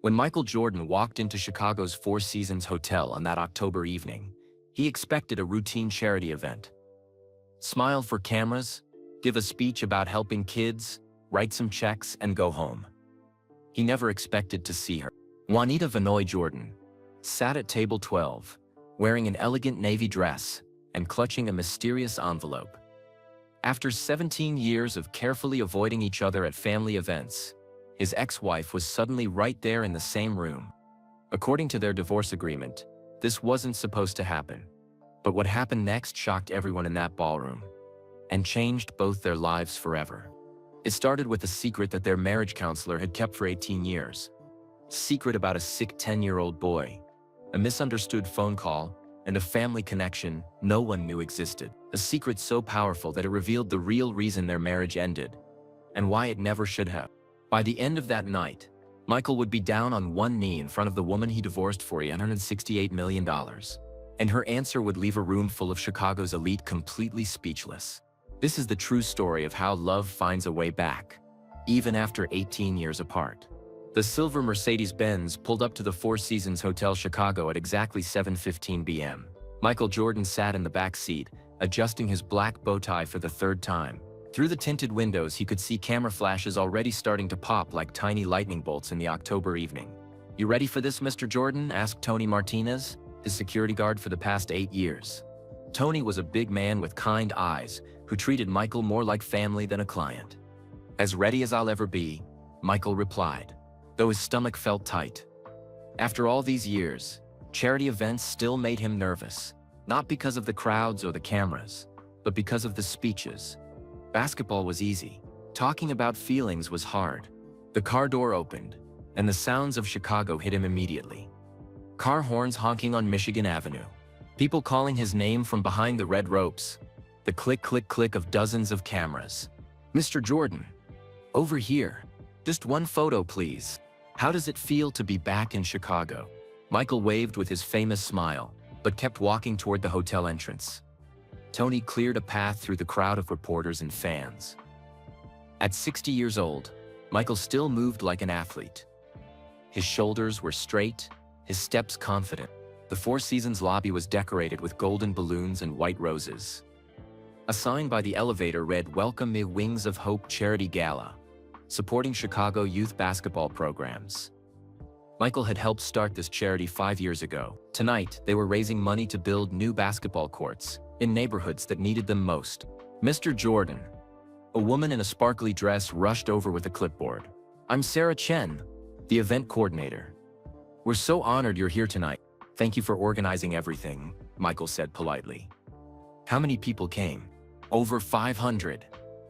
When Michael Jordan walked into Chicago's Four Seasons Hotel on that October evening, he expected a routine charity event. Smile for cameras, give a speech about helping kids, write some checks, and go home. He never expected to see her. Juanita Vanoy Jordan sat at table 12, wearing an elegant navy dress and clutching a mysterious envelope. After 17 years of carefully avoiding each other at family events, his ex-wife was suddenly right there in the same room. According to their divorce agreement, this wasn't supposed to happen. But what happened next shocked everyone in that ballroom and changed both their lives forever. It started with a secret that their marriage counselor had kept for 18 years. A secret about a sick 10-year-old boy, a misunderstood phone call, and a family connection no one knew existed. A secret so powerful that it revealed the real reason their marriage ended and why it never should have. By the end of that night, Michael would be down on one knee in front of the woman he divorced for $168 million, and her answer would leave a room full of Chicago's elite completely speechless. This is the true story of how love finds a way back, even after 18 years apart. The silver Mercedes-Benz pulled up to the Four Seasons Hotel Chicago at exactly 7:15 p.m. Michael Jordan sat in the back seat, adjusting his black bow tie for the third time. Through the tinted windows, he could see camera flashes already starting to pop like tiny lightning bolts in the October evening. "You ready for this, Mr. Jordan?" asked Tony Martinez, his security guard for the past 8 years. Tony was a big man with kind eyes who treated Michael more like family than a client. "As ready as I'll ever be," Michael replied, though his stomach felt tight. After all these years, charity events still made him nervous, not because of the crowds or the cameras, but because of the speeches. Basketball was easy. Talking about feelings was hard. The car door opened, and the sounds of Chicago hit him immediately. Car horns honking on Michigan Avenue. People calling his name from behind the red ropes. The click, click, click of dozens of cameras. "Mr. Jordan, over here. Just one photo, please. How does it feel to be back in Chicago?" Michael waved with his famous smile, but kept walking toward the hotel entrance. Tony cleared a path through the crowd of reporters and fans. At 60 years old, Michael still moved like an athlete. His shoulders were straight, his steps confident. The Four Seasons lobby was decorated with golden balloons and white roses. A sign by the elevator read, "Welcome me Wings of Hope Charity Gala," supporting Chicago youth basketball programs. Michael had helped start this charity 5 years ago. Tonight, they were raising money to build new basketball courts in neighborhoods that needed them most. "Mr. Jordan." A woman in a sparkly dress rushed over with a clipboard. "I'm Sarah Chen, the event coordinator. We're so honored you're here tonight. Thank you for organizing everything," Michael said politely. "How many people came?" "Over 500.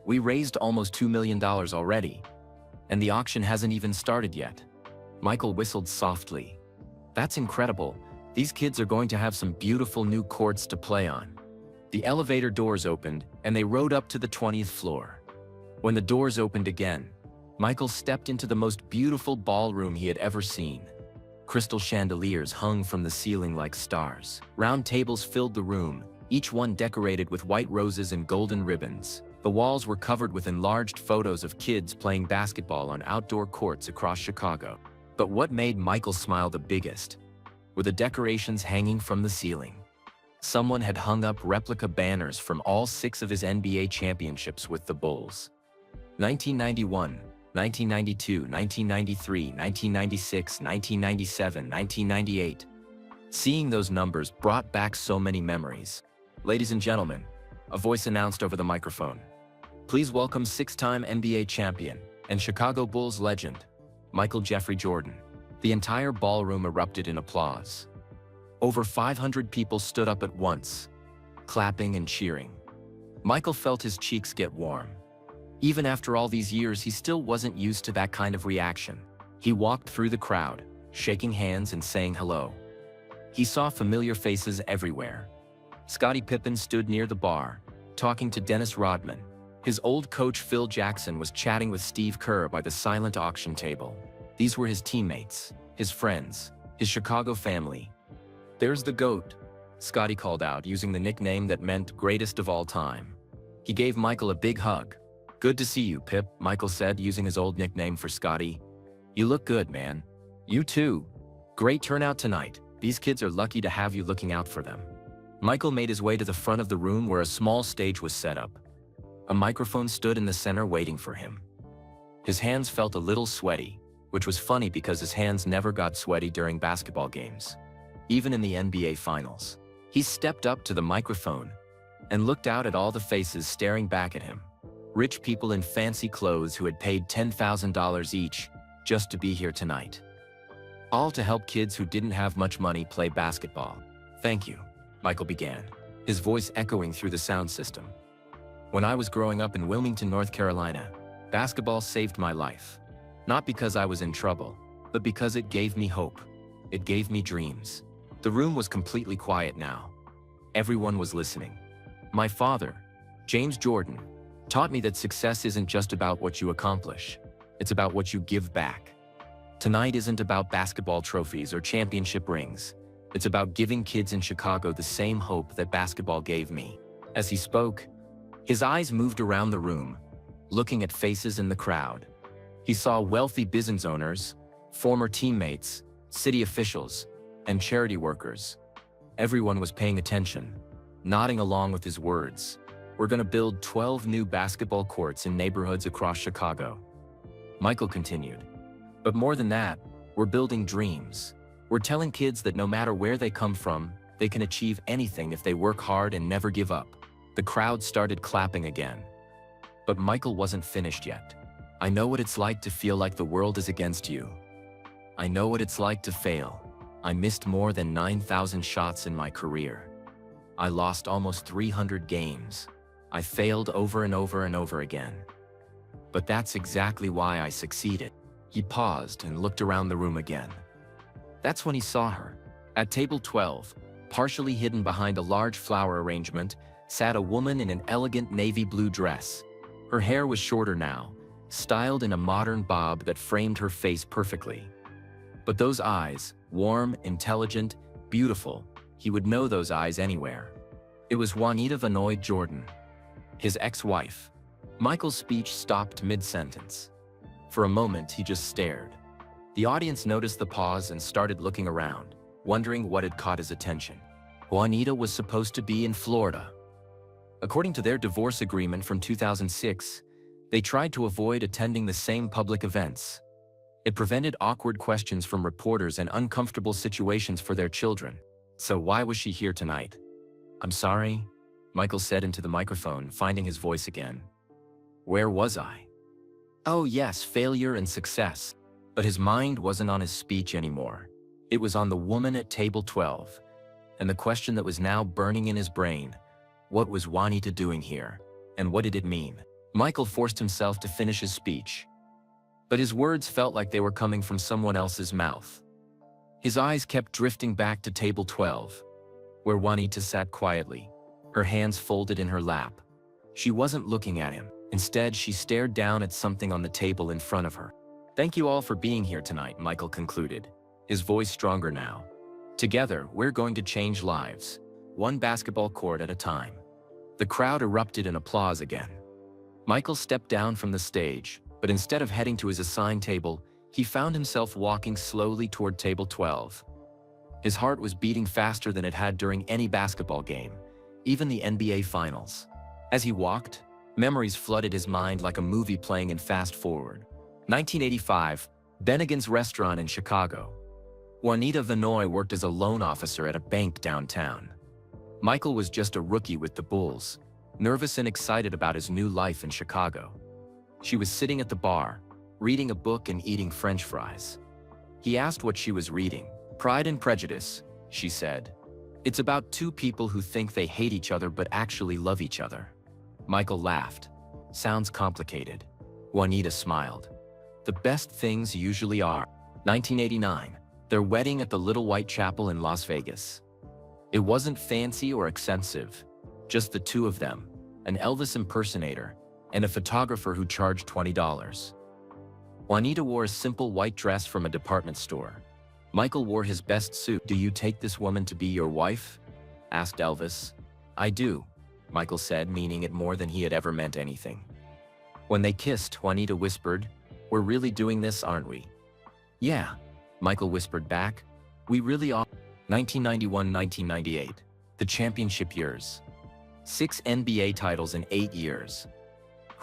We raised almost $2 million already. And the auction hasn't even started yet." Michael whistled softly. "That's incredible. These kids are going to have some beautiful new courts to play on." The elevator doors opened, and they rode up to the 20th floor. When the doors opened again, Michael stepped into the most beautiful ballroom he had ever seen. Crystal chandeliers hung from the ceiling like stars. Round tables filled the room, each one decorated with white roses and golden ribbons. The walls were covered with enlarged photos of kids playing basketball on outdoor courts across Chicago. But what made Michael smile the biggest were the decorations hanging from the ceiling. Someone had hung up replica banners from all 6 of his NBA championships with the Bulls. 1991, 1992, 1993, 1996, 1997, 1998. Seeing those numbers brought back so many memories. "Ladies and gentlemen," a voice announced over the microphone, "please welcome 6-time NBA champion and Chicago Bulls legend, Michael Jeffrey Jordan." The entire ballroom erupted in applause. Over 500 people stood up at once, clapping and cheering. Michael felt his cheeks get warm. Even after all these years, he still wasn't used to that kind of reaction. He walked through the crowd, shaking hands and saying hello. He saw familiar faces everywhere. Scottie Pippen stood near the bar, talking to Dennis Rodman. His old coach Phil Jackson was chatting with Steve Kerr by the silent auction table. These were his teammates, his friends, his Chicago family. "There's the GOAT," Scottie called out, using the nickname that meant greatest of all time. He gave Michael a big hug. "Good to see you, Pip," Michael said, using his old nickname for Scottie. "You look good, man." You too. Great turnout tonight. These kids are lucky to have you looking out for them. Michael made his way to the front of the room where a small stage was set up. A microphone stood in the center waiting for him. His hands felt a little sweaty, which was funny because his hands never got sweaty during basketball games, even in the NBA Finals. He stepped up to the microphone and looked out at all the faces staring back at him. Rich people in fancy clothes who had paid $10,000 each just to be here tonight. All to help kids who didn't have much money play basketball. Thank you, Michael began, his voice echoing through the sound system. When I was growing up in Wilmington, North Carolina, basketball saved my life. Not because I was in trouble, but because it gave me hope. It gave me dreams. The room was completely quiet now. Everyone was listening. My father, James Jordan, taught me that success isn't just about what you accomplish. It's about what you give back. Tonight isn't about basketball trophies or championship rings. It's about giving kids in Chicago the same hope that basketball gave me. As he spoke, his eyes moved around the room, looking at faces in the crowd. He saw wealthy business owners, former teammates, city officials, and charity workers. Everyone was paying attention, nodding along with his words. We're going to build 12 new basketball courts in neighborhoods across Chicago. Michael continued. But more than that, we're building dreams. We're telling kids that no matter where they come from, they can achieve anything if they work hard and never give up. The crowd started clapping again. But Michael wasn't finished yet. I know what it's like to feel like the world is against you. I know what it's like to fail. I missed more than 9,000 shots in my career. I lost almost 300 games. I failed over and over and over again. But that's exactly why I succeeded. He paused and looked around the room again. That's when he saw her. At table 12, partially hidden behind a large flower arrangement, sat a woman in an elegant navy blue dress. Her hair was shorter now, styled in a modern bob that framed her face perfectly. But those eyes, warm, intelligent, beautiful, he would know those eyes anywhere. It was Juanita Vanoy Jordan, his ex-wife. Michael's speech stopped mid-sentence. For a moment, he just stared. The audience noticed the pause and started looking around, wondering what had caught his attention. Juanita was supposed to be in Florida. According to their divorce agreement from 2006, they tried to avoid attending the same public events. It prevented awkward questions from reporters and uncomfortable situations for their children. So why was she here tonight? I'm sorry, Michael said into the microphone, finding his voice again. Where was I? Oh yes, failure and success. But his mind wasn't on his speech anymore. It was on the woman at table 12. And the question that was now burning in his brain, what was Juanita doing here? And what did it mean? Michael forced himself to finish his speech. But his words felt like they were coming from someone else's mouth. His eyes kept drifting back to table 12, where Juanita sat quietly, her hands folded in her lap. She wasn't looking at him. Instead, she stared down at something on the table in front of her. Thank you all for being here tonight, Michael concluded, his voice stronger now. Together, we're going to change lives, one basketball court at a time. The crowd erupted in applause again. Michael stepped down from the stage, but instead of heading to his assigned table, he found himself walking slowly toward table 12. His heart was beating faster than it had during any basketball game, even the NBA Finals. As he walked, memories flooded his mind like a movie playing in fast forward. 1985, Bennigan's restaurant in Chicago. Juanita Vanoy worked as a loan officer at a bank downtown. Michael was just a rookie with the Bulls, nervous and excited about his new life in Chicago. She was sitting at the bar, reading a book and eating French fries. He asked what she was reading. Pride and Prejudice, she said. It's about two people who think they hate each other but actually love each other. Michael laughed. Sounds complicated. Juanita smiled. The best things usually are. 1989, their wedding at the Little White Chapel in Las Vegas. It wasn't fancy or expensive, just the two of them, an Elvis impersonator, and a photographer who charged $20. Juanita wore a simple white dress from a department store. Michael wore his best suit. Do you take this woman to be your wife? Asked Elvis. I do, Michael said, meaning it more than he had ever meant anything. When they kissed, Juanita whispered, We're really doing this, aren't we? Yeah, Michael whispered back. We really are. 1991-1998, the championship years. 6 NBA titles in 8 years.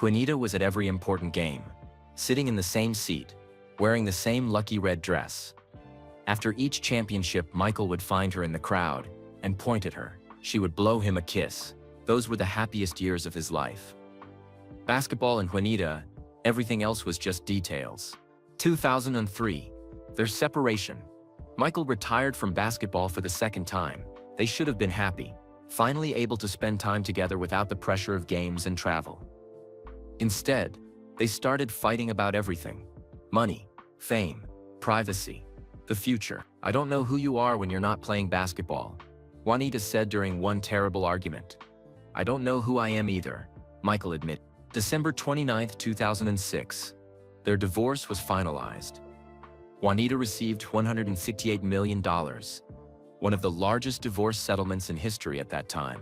Juanita was at every important game, sitting in the same seat, wearing the same lucky red dress. After each championship, Michael would find her in the crowd and point at her. She would blow him a kiss. Those were the happiest years of his life. Basketball and Juanita, everything else was just details. 2003, their separation. Michael retired from basketball for the second time. They should have been happy, finally able to spend time together without the pressure of games and travel. Instead, they started fighting about everything: money, fame, privacy, the future. I don't know who you are when you're not playing basketball, Juanita said during one terrible argument. I don't know who I am either, Michael admitted. December 29, 2006. Their divorce was finalized. Juanita received $168 million, one of the largest divorce settlements in history at that time.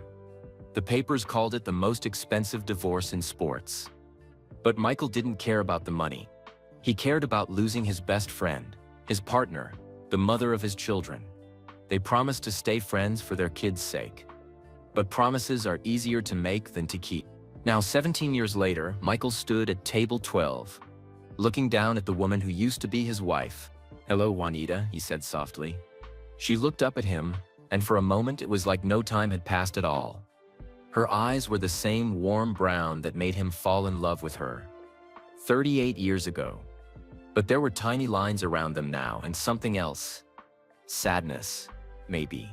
The papers called it the most expensive divorce in sports. But Michael didn't care about the money. He cared about losing his best friend, his partner, the mother of his children. They promised to stay friends for their kids' sake. But promises are easier to make than to keep. Now, 17 years later, Michael stood at table 12, looking down at the woman who used to be his wife. Hello, Juanita, he said softly. She looked up at him, and for a moment it was like no time had passed at all. Her eyes were the same warm brown that made him fall in love with her 38 years ago. But there were tiny lines around them now, and something else. Sadness, maybe,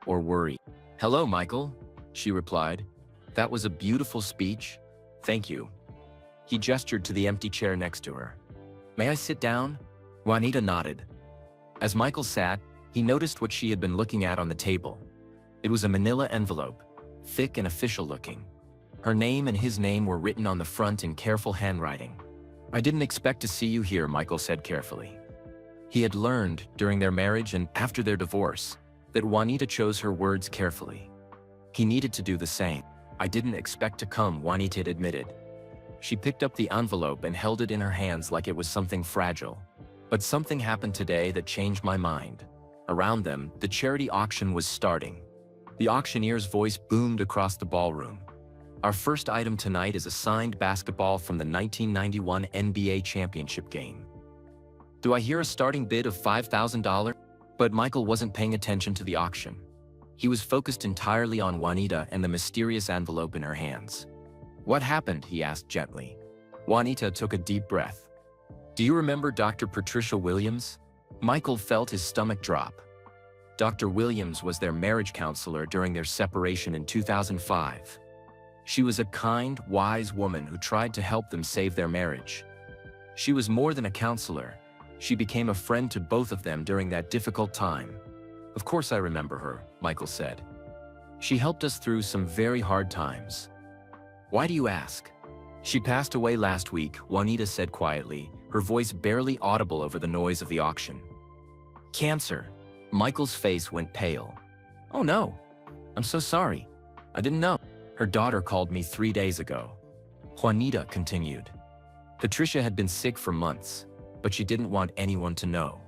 or worry. Hello, Michael, she replied. That was a beautiful speech. Thank you. He gestured to the empty chair next to her. May I sit down? Juanita nodded. As Michael sat, he noticed what she had been looking at on the table. It was a manila envelope, thick and official looking. Her name and his name were written on the front in careful handwriting. I didn't expect to see you here, Michael said carefully. He had learned, during their marriage and after their divorce, that Juanita chose her words carefully. He needed to do the same. I didn't expect to come, Juanita admitted. She picked up the envelope and held it in her hands like it was something fragile. But something happened today that changed my mind. Around them, the charity auction was starting. The auctioneer's voice boomed across the ballroom. Our first item tonight is a signed basketball from the 1991 NBA championship game. Do I hear a starting bid of $5,000? But Michael wasn't paying attention to the auction. He was focused entirely on Juanita and the mysterious envelope in her hands. What happened? He asked gently. Juanita took a deep breath. Do you remember Dr. Patricia Williams? Michael felt his stomach drop. Dr. Williams was their marriage counselor during their separation in 2005. She was a kind, wise woman who tried to help them save their marriage. She was more than a counselor. She became a friend to both of them during that difficult time. Of course I remember her, Michael said. She helped us through some very hard times. Why do you ask? She passed away last week, Juanita said quietly, her voice barely audible over the noise of the auction. Cancer. Michael's face went pale. Oh no, I'm so sorry. I didn't know. Her daughter called me 3 days ago. Juanita continued. Patricia had been sick for months, but she didn't want anyone to know.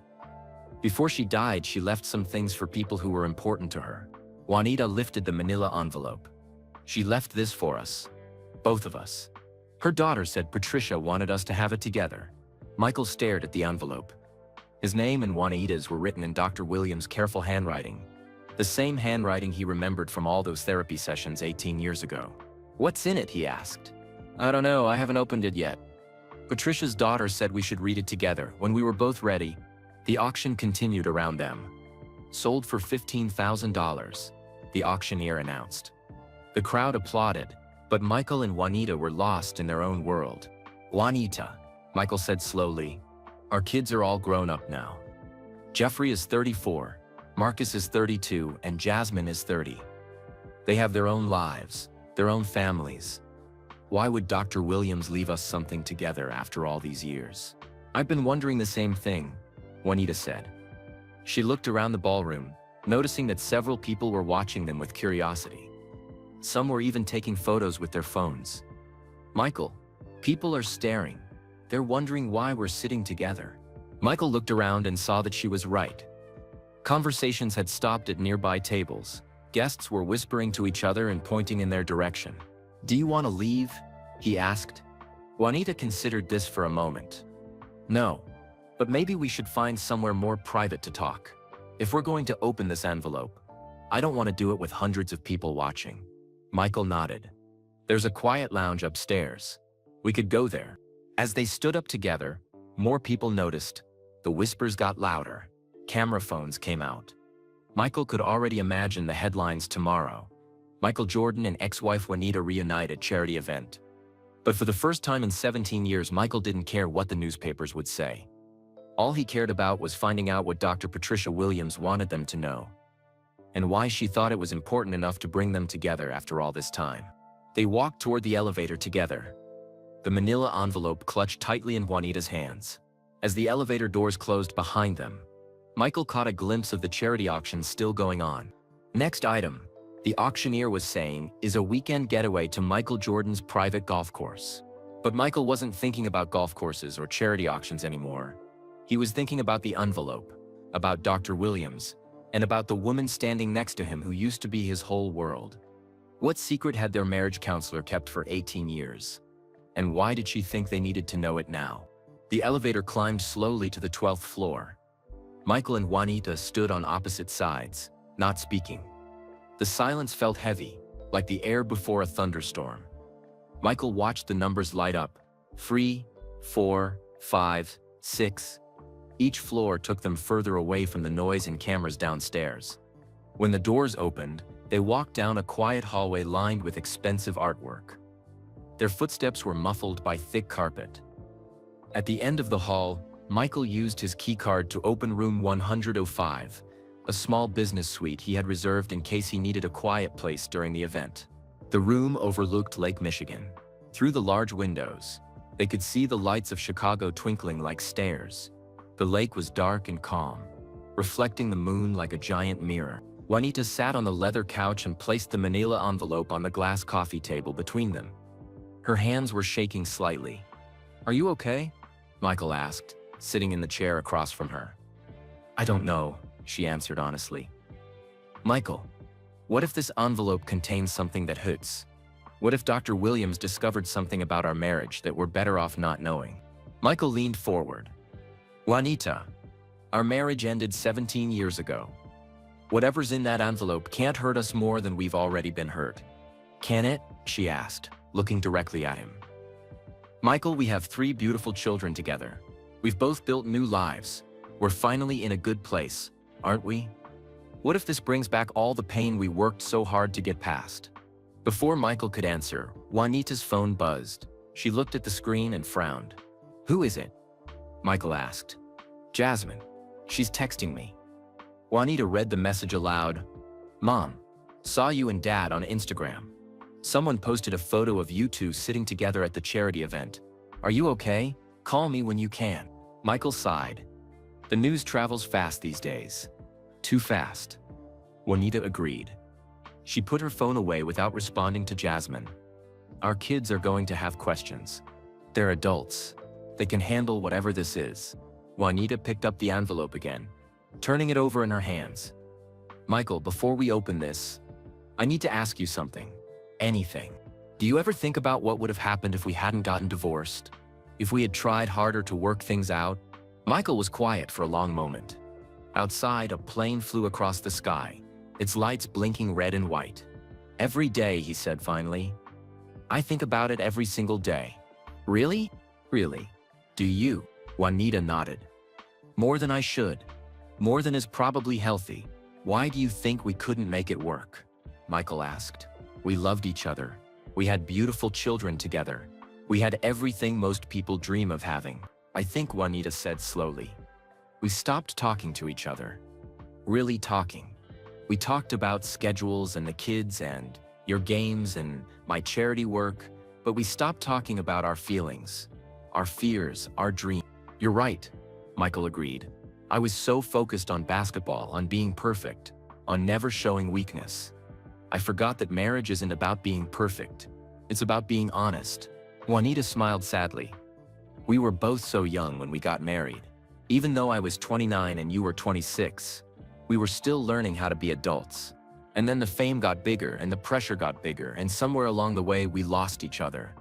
Before she died, she left some things for people who were important to her. Juanita lifted the manila envelope. She left this for us. Both of us. Her daughter said Patricia wanted us to have it together. Michael stared at the envelope. His name and Juanita's were written in Dr. Williams' careful handwriting. The same handwriting he remembered from all those therapy sessions 18 years ago. What's in it? He asked. I don't know, I haven't opened it yet. Patricia's daughter said we should read it together. When we were both ready, the auction continued around them. Sold for $15,000, the auctioneer announced. The crowd applauded, but Michael and Juanita were lost in their own world. Juanita, Michael said slowly, our kids are all grown up now. Jeffrey is 34, Marcus is 32, and Jasmine is 30. They have their own lives, their own families. Why would Dr. Williams leave us something together after all these years? I've been wondering the same thing, Juanita said. She looked around the ballroom, noticing that several people were watching them with curiosity. Some were even taking photos with their phones. Michael, people are staring. They're wondering why we're sitting together. Michael looked around and saw that she was right. Conversations had stopped at nearby tables. Guests were whispering to each other and pointing in their direction. "Do you want to leave?" he asked. Juanita considered this for a moment. "No, but maybe we should find somewhere more private to talk. If we're going to open this envelope, I don't want to do it with hundreds of people watching." Michael nodded. "There's a quiet lounge upstairs. We could go there." As they stood up together, more people noticed. The whispers got louder. Camera phones came out. Michael could already imagine the headlines tomorrow. Michael Jordan and ex-wife Juanita reunited charity event. But for the first time in 17 years, Michael didn't care what the newspapers would say. All he cared about was finding out what Dr. Patricia Williams wanted them to know, and why she thought it was important enough to bring them together after all this time. They walked toward the elevator together. The manila envelope clutched tightly in Juanita's hands. As the elevator doors closed behind them, Michael caught a glimpse of the charity auction still going on. Next item, the auctioneer was saying, is a weekend getaway to Michael Jordan's private golf course. But Michael wasn't thinking about golf courses or charity auctions anymore. He was thinking about the envelope, about Dr. Williams, and about the woman standing next to him who used to be his whole world. What secret had their marriage counselor kept for 18 years? And why did she think they needed to know it now? The elevator climbed slowly to the 12th floor. Michael and Juanita stood on opposite sides, not speaking. The silence felt heavy, like the air before a thunderstorm. Michael watched the numbers light up. 3, 4, 5, 6. Each floor took them further away from the noise and cameras downstairs. When the doors opened, they walked down a quiet hallway lined with expensive artwork. Their footsteps were muffled by thick carpet. At the end of the hall, Michael used his keycard to open room 105, a small business suite he had reserved in case he needed a quiet place during the event. The room overlooked Lake Michigan. Through the large windows, they could see the lights of Chicago twinkling like stars. The lake was dark and calm, reflecting the moon like a giant mirror. Juanita sat on the leather couch and placed the manila envelope on the glass coffee table between them. Her hands were shaking slightly. "Are you okay?" Michael asked, sitting in the chair across from her. "I don't know," she answered honestly. "Michael, what if this envelope contains something that hurts? What if Dr. Williams discovered something about our marriage that we're better off not knowing?" Michael leaned forward. "Juanita, our marriage ended 17 years ago. Whatever's in that envelope can't hurt us more than we've already been hurt. Can it?" she asked, looking directly at him. "Michael, we have 3 beautiful children together. We've both built new lives. We're finally in a good place, aren't we? What if this brings back all the pain we worked so hard to get past?" Before Michael could answer, Juanita's phone buzzed. She looked at the screen and frowned. "Who is it?" Michael asked. "Jasmine. She's texting me." Juanita read the message aloud. "Mom, saw you and Dad on Instagram. Someone posted a photo of you two sitting together at the charity event. Are you okay? Call me when you can." Michael sighed. The news travels fast these days. Too fast. Juanita agreed. She put her phone away without responding to Jasmine. "Our kids are going to have questions. They're adults. They can handle whatever this is." Juanita picked up the envelope again, turning it over in her hands. "Michael, before we open this, I need to ask you something. Anything. Do you ever think about what would have happened if we hadn't gotten divorced? If we had tried harder to work things out?" Michael was quiet for a long moment. Outside, a plane flew across the sky, its lights blinking red and white. "Every day," he said finally. "I think about it every single day." "Really? Really? Do you?" Juanita nodded. "More than I should. More than is probably healthy. Why do you think we couldn't make it work?" Michael asked. "We loved each other. We had beautiful children together. We had everything most people dream of having." "I think," Juanita said slowly, "we stopped talking to each other. Really talking. We talked about schedules and the kids and your games and my charity work, but we stopped talking about our feelings, our fears, our dreams." "You're right," Michael agreed. "I was so focused on basketball, on being perfect, on never showing weakness. I forgot that marriage isn't about being perfect. It's about being honest." Juanita smiled sadly. "We were both so young when we got married. Even though I was 29 and you were 26, we were still learning how to be adults. And then the fame got bigger and the pressure got bigger, and somewhere along the way we lost each other.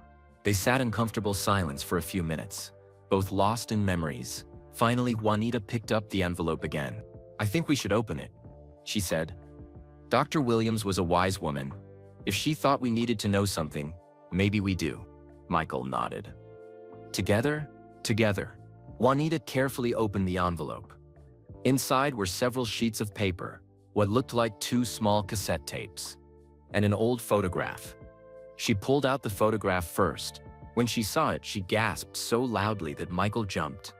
They sat in comfortable silence for a few minutes, both lost in memories. Finally, Juanita picked up the envelope again. "I think we should open it," she said. Dr. Williams was a wise woman. If she thought we needed to know something, maybe we do. Michael nodded. Together. Juanita carefully opened the envelope. Inside were several sheets of paper, what looked like 2 small cassette tapes, and an old photograph. She pulled out the photograph first. When she saw it, she gasped so loudly that Michael jumped.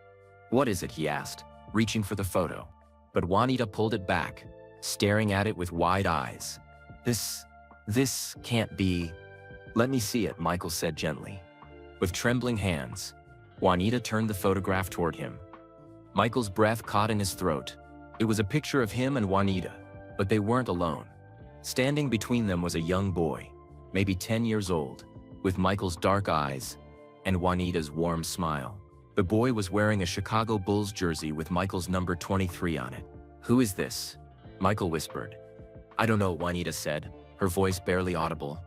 "What is it?" he asked, reaching for the photo. But Juanita pulled it back, staring at it with wide eyes. This can't be." "Let me see it," Michael said gently. With trembling hands, Juanita turned the photograph toward him. Michael's breath caught in his throat. It was a picture of him and Juanita, but they weren't alone. Standing between them was a young boy, maybe 10 years old, with Michael's dark eyes and Juanita's warm smile. The boy was wearing a Chicago Bulls jersey with Michael's number 23 on it. "Who is this?" Michael whispered. "I don't know," Juanita said, her voice barely audible.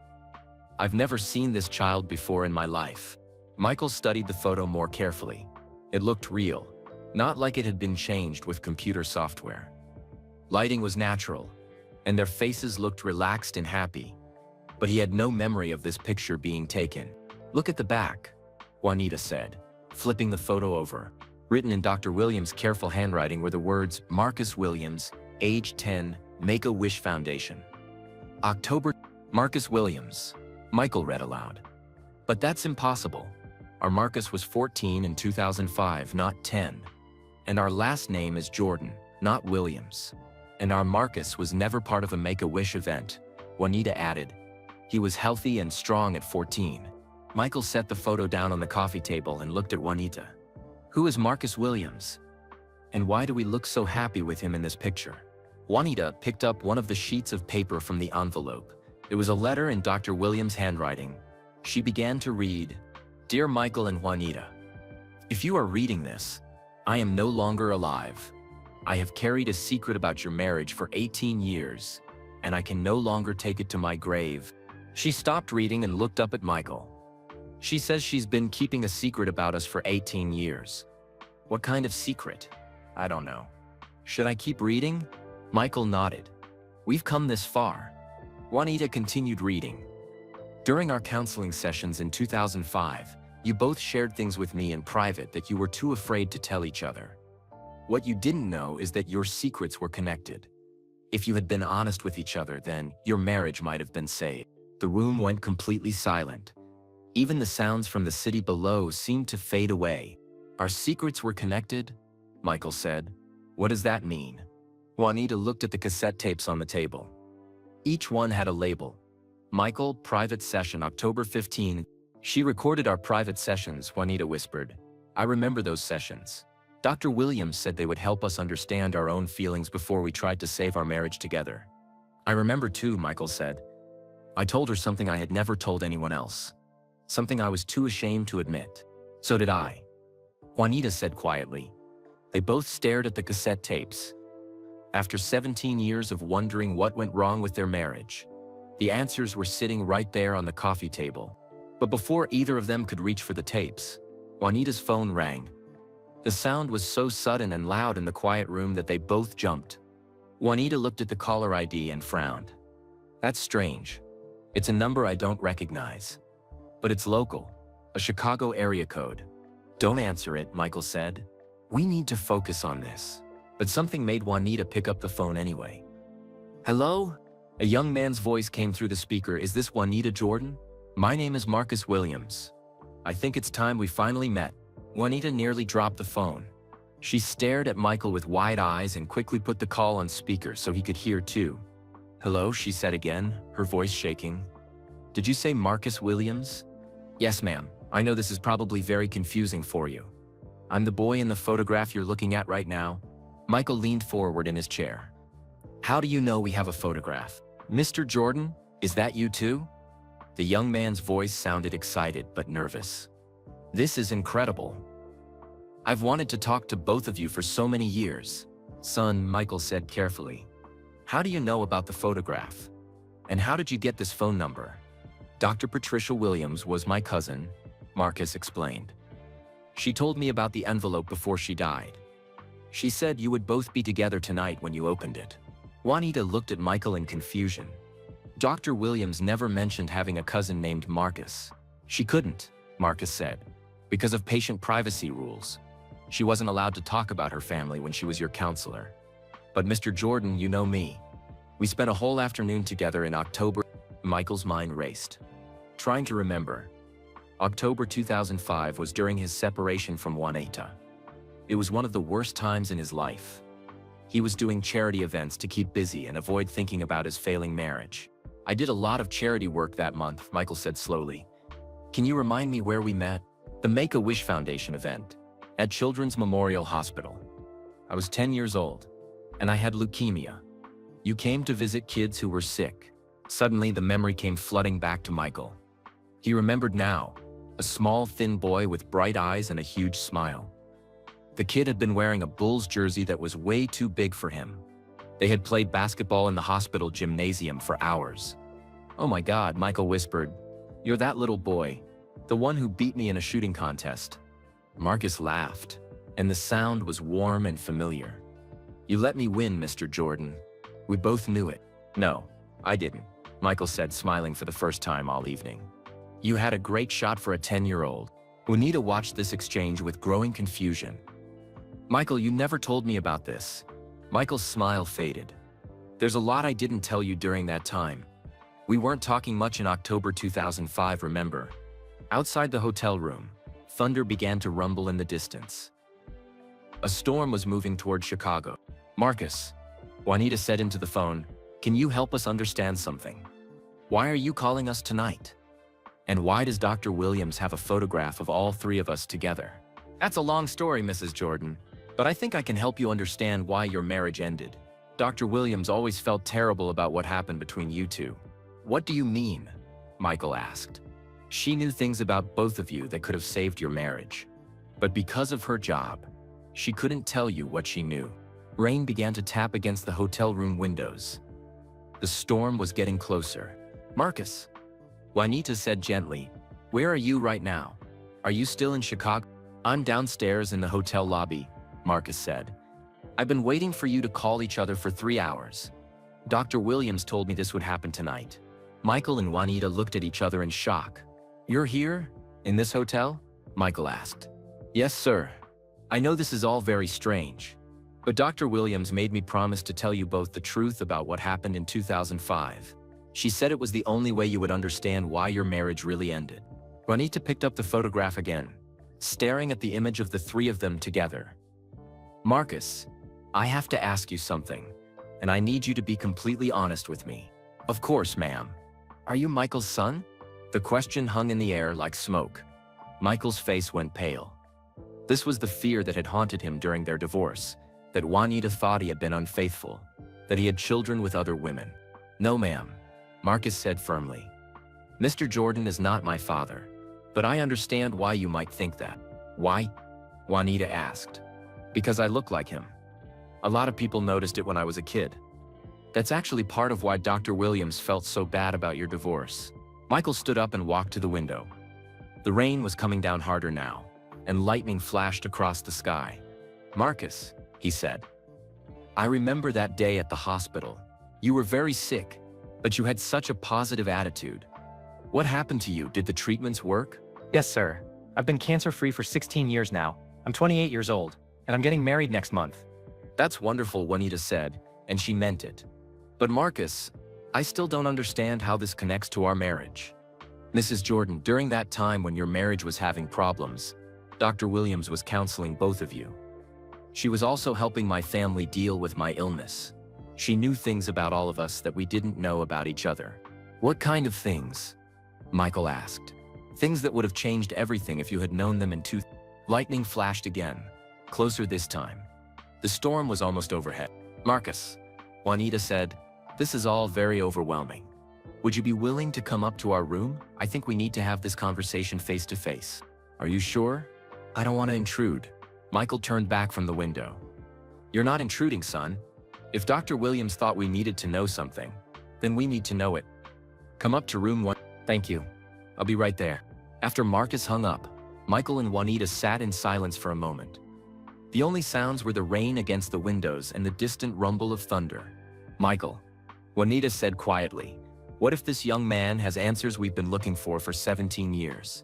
"I've never seen this child before in my life." Michael studied the photo more carefully. It looked real, not like it had been changed with computer software. Lighting was natural, and their faces looked relaxed and happy. But he had no memory of this picture being taken. "Look at the back," Juanita said, flipping the photo over. Written in Dr. Williams' careful handwriting were the words, "Marcus Williams, age 10, Make-A-Wish Foundation." October. "Marcus Williams," Michael read aloud. "But that's impossible. Our Marcus was 14 in 2005, not 10. And our last name is Jordan, not Williams. And our Marcus was never part of a Make-A-Wish event," Juanita added. "He was healthy and strong at 14. Michael set the photo down on the coffee table and looked at Juanita. "Who is Marcus Williams? And why do we look so happy with him in this picture?" Juanita picked up one of the sheets of paper from the envelope. It was a letter in Dr. Williams' handwriting. She began to read, "Dear Michael and Juanita, if you are reading this, I am no longer alive. I have carried a secret about your marriage for 18 years, and I can no longer take it to my grave." She stopped reading and looked up at Michael. "She says she's been keeping a secret about us for 18 years. What kind of secret? I don't know. Should I keep reading?" Michael nodded. "We've come this far." Juanita continued reading. "During our counseling sessions in 2005, you both shared things with me in private that you were too afraid to tell each other. What you didn't know is that your secrets were connected. If you had been honest with each other, then your marriage might have been saved." The room went completely silent. Even the sounds from the city below seemed to fade away. "Our secrets were connected?" Michael said. "What does that mean?" Juanita looked at the cassette tapes on the table. Each one had a label. "Michael, private session, October 15. "She recorded our private sessions," Juanita whispered. "I remember those sessions. Dr. Williams said they would help us understand our own feelings before we tried to save our marriage together." "I remember too," Michael said. "I told her something I had never told anyone else. Something I was too ashamed to admit." "So did I," Juanita said quietly. They both stared at the cassette tapes. After 17 years of wondering what went wrong with their marriage, the answers were sitting right there on the coffee table. But before either of them could reach for the tapes, Juanita's phone rang. The sound was so sudden and loud in the quiet room that they both jumped. Juanita looked at the caller ID and frowned. "That's strange. It's a number I don't recognize. But it's local, a Chicago area code." "Don't answer it," Michael said. "We need to focus on this." But something made Juanita pick up the phone anyway. "Hello?" A young man's voice came through the speaker. "Is this Juanita Jordan? My name is Marcus Williams. I think it's time we finally met." Juanita nearly dropped the phone. She stared at Michael with wide eyes and quickly put the call on speaker so he could hear too. "Hello," she said again, her voice shaking. "Did you say Marcus Williams?" "Yes, ma'am. I know this is probably very confusing for you. I'm the boy in the photograph you're looking at right now." Michael leaned forward in his chair. "How do you know we have a photograph? Mr. Jordan, is that you too?" The young man's voice sounded excited but nervous. "This is incredible." I've wanted to talk to both of you for so many years. Son, Michael said carefully. How do you know about the photograph? And how did you get this phone number? Dr. Patricia Williams was my cousin, Marcus explained. She told me about the envelope before she died. She said you would both be together tonight when you opened it. Juanita looked at Michael in confusion. Dr. Williams never mentioned having a cousin named Marcus. She couldn't, Marcus said, because of patient privacy rules. She wasn't allowed to talk about her family when she was your counselor. But Mr. Jordan, you know me. We spent a whole afternoon together in October. Michael's mind raced, trying to remember. October 2005 was during his separation from Juanita. It was one of the worst times in his life. He was doing charity events to keep busy and avoid thinking about his failing marriage. I did a lot of charity work that month, Michael said slowly. Can you remind me where we met? The Make-A-Wish Foundation event, at Children's Memorial Hospital. I was 10 years old, and I had leukemia. You came to visit kids who were sick. Suddenly, the memory came flooding back to Michael. He remembered now, a small, thin boy with bright eyes and a huge smile. The kid had been wearing a Bulls jersey that was way too big for him. They had played basketball in the hospital gymnasium for hours. Oh my God, Michael whispered. You're that little boy, the one who beat me in a shooting contest. Marcus laughed, and the sound was warm and familiar. You let me win, Mr. Jordan. We both knew it. No, I didn't, Michael said, smiling for the first time all evening. You had a great shot for a 10-year-old. Juanita watched this exchange with growing confusion. Michael, you never told me about this. Michael's smile faded. There's a lot I didn't tell you during that time. We weren't talking much in October 2005, remember? Outside the hotel room, thunder began to rumble in the distance. A storm was moving toward Chicago. Marcus, Juanita said into the phone, can you help us understand something? Why are you calling us tonight? And why does Dr. Williams have a photograph of all three of us together? That's a long story, Mrs. Jordan, but I think I can help you understand why your marriage ended. Dr. Williams always felt terrible about what happened between you two. What do you mean? Michael asked. She knew things about both of you that could have saved your marriage. But because of her job, she couldn't tell you what she knew. Rain began to tap against the hotel room windows. The storm was getting closer. Marcus, Juanita said gently, where are you right now? Are you still in Chicago? I'm downstairs in the hotel lobby, Marcus said. I've been waiting for you to call each other for 3 hours. Dr. Williams told me this would happen tonight. Michael and Juanita looked at each other in shock. You're here? In this hotel? Michael asked. Yes, sir. I know this is all very strange, but Dr. Williams made me promise to tell you both the truth about what happened in 2005. She said it was the only way you would understand why your marriage really ended. Juanita picked up the photograph again, staring at the image of the three of them together. Marcus, I have to ask you something, and I need you to be completely honest with me. Of course, ma'am. Are you Michael's son? The question hung in the air like smoke. Michael's face went pale. This was the fear that had haunted him during their divorce, that Juanita thought he had been unfaithful, that he had children with other women. No, ma'am, Marcus said firmly. Mr. Jordan is not my father, but I understand why you might think that. Why? Juanita asked. Because I look like him. A lot of people noticed it when I was a kid. That's actually part of why Dr. Williams felt so bad about your divorce. Michael stood up and walked to the window. The rain was coming down harder now, and lightning flashed across the sky. Marcus, he said. I remember that day at the hospital. You were very sick, but you had such a positive attitude. What happened to you? Did the treatments work? Yes, sir. I've been cancer-free for 16 years now. I'm 28 years old, and I'm getting married next month. That's wonderful, Juanita said, and she meant it. But Marcus, I still don't understand how this connects to our marriage. Mrs. Jordan, during that time when your marriage was having problems, Dr. Williams was counseling both of you. She was also helping my family deal with my illness. She knew things about all of us that we didn't know about each other. What kind of things? Michael asked. Things that would have changed everything if you had known them in two. Lightning flashed again, closer this time. The storm was almost overhead. Marcus, Juanita said, this is all very overwhelming. Would you be willing to come up to our room? I think we need to have this conversation face to face. Are you sure? I don't want to intrude, Michael turned back from the window. You're not intruding, son. If Dr. Williams thought we needed to know something, then we need to know it. Come up to room 1. Thank you. I'll be right there. After Marcus hung up, Michael and Juanita sat in silence for a moment. The only sounds were the rain against the windows and the distant rumble of thunder. Michael, Juanita said quietly, what if this young man has answers we've been looking for 17 years?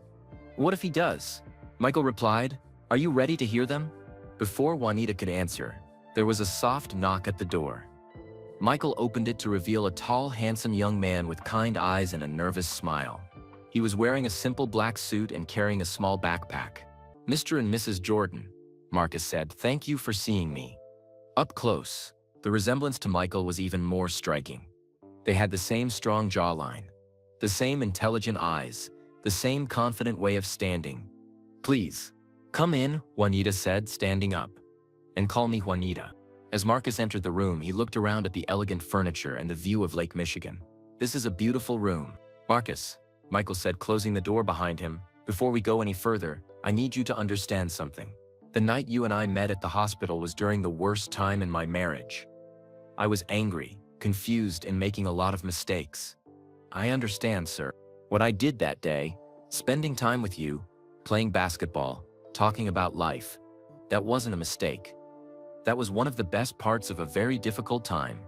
What if he does? Michael replied, are you ready to hear them? Before Juanita could answer, there was a soft knock at the door. Michael opened it to reveal a tall, handsome young man with kind eyes and a nervous smile. He was wearing a simple black suit and carrying a small backpack. Mr. and Mrs. Jordan, Marcus said, thank you for seeing me. Up close, the resemblance to Michael was even more striking. They had the same strong jawline, the same intelligent eyes, the same confident way of standing. Please, come in, Juanita said, standing up. And call me Juanita. As Marcus entered the room, he looked around at the elegant furniture and the view of Lake Michigan. This is a beautiful room. Marcus, Michael said, closing the door behind him, before we go any further, I need you to understand something. The night you and I met at the hospital was during the worst time in my marriage. I was angry, confused, and making a lot of mistakes. I understand, sir. What I did that day, spending time with you, playing basketball, talking about life, that wasn't a mistake. That was one of the best parts of a very difficult time.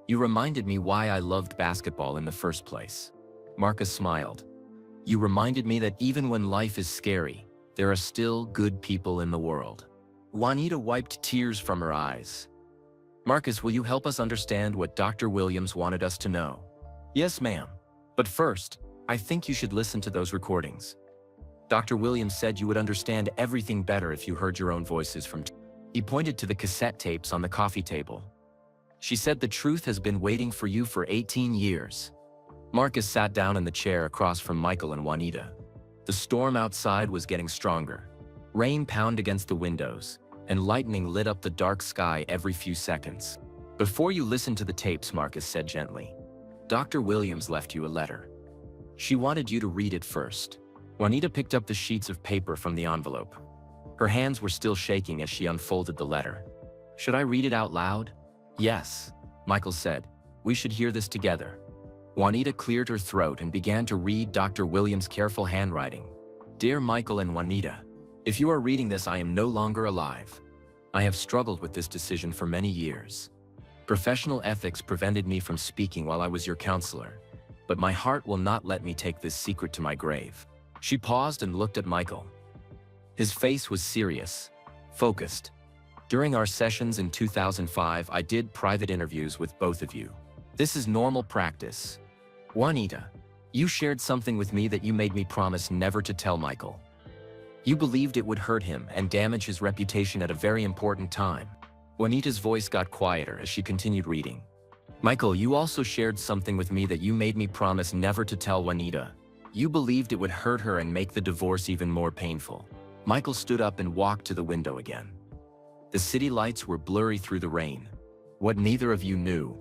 You reminded me why I loved basketball in the first place. Marcus smiled. You reminded me that even when life is scary, there are still good people in the world. Juanita wiped tears from her eyes. Marcus, will you help us understand what Dr. Williams wanted us to know? Yes, ma'am. But first, I think you should listen to those recordings. Dr. Williams said you would understand everything better if you heard your own voices from. He pointed to the cassette tapes on the coffee table. She said the truth has been waiting for you for 18 years. Marcus sat down in the chair across from Michael and Juanita. The storm outside was getting stronger. Rain pounded against the windows, and lightning lit up the dark sky every few seconds. Before you listen to the tapes, Marcus said gently, Dr. Williams left you a letter. She wanted you to read it first. Juanita picked up the sheets of paper from the envelope. Her hands were still shaking as she unfolded the letter. Should I read it out loud? Yes, Michael said. We should hear this together. Juanita cleared her throat and began to read Dr. Williams' careful handwriting. Dear Michael and Juanita, if you are reading this, I am no longer alive. I have struggled with this decision for many years. Professional ethics prevented me from speaking while I was your counselor, but my heart will not let me take this secret to my grave. She paused and looked at Michael. His face was serious, focused. During our sessions in 2005, I did private interviews with both of you. This is normal practice. Juanita, you shared something with me that you made me promise never to tell Michael. You believed it would hurt him and damage his reputation at a very important time. Juanita's voice got quieter as she continued reading. Michael, you also shared something with me that you made me promise never to tell Juanita. You believed it would hurt her and make the divorce even more painful. Michael stood up and walked to the window again. The city lights were blurry through the rain. What neither of you knew,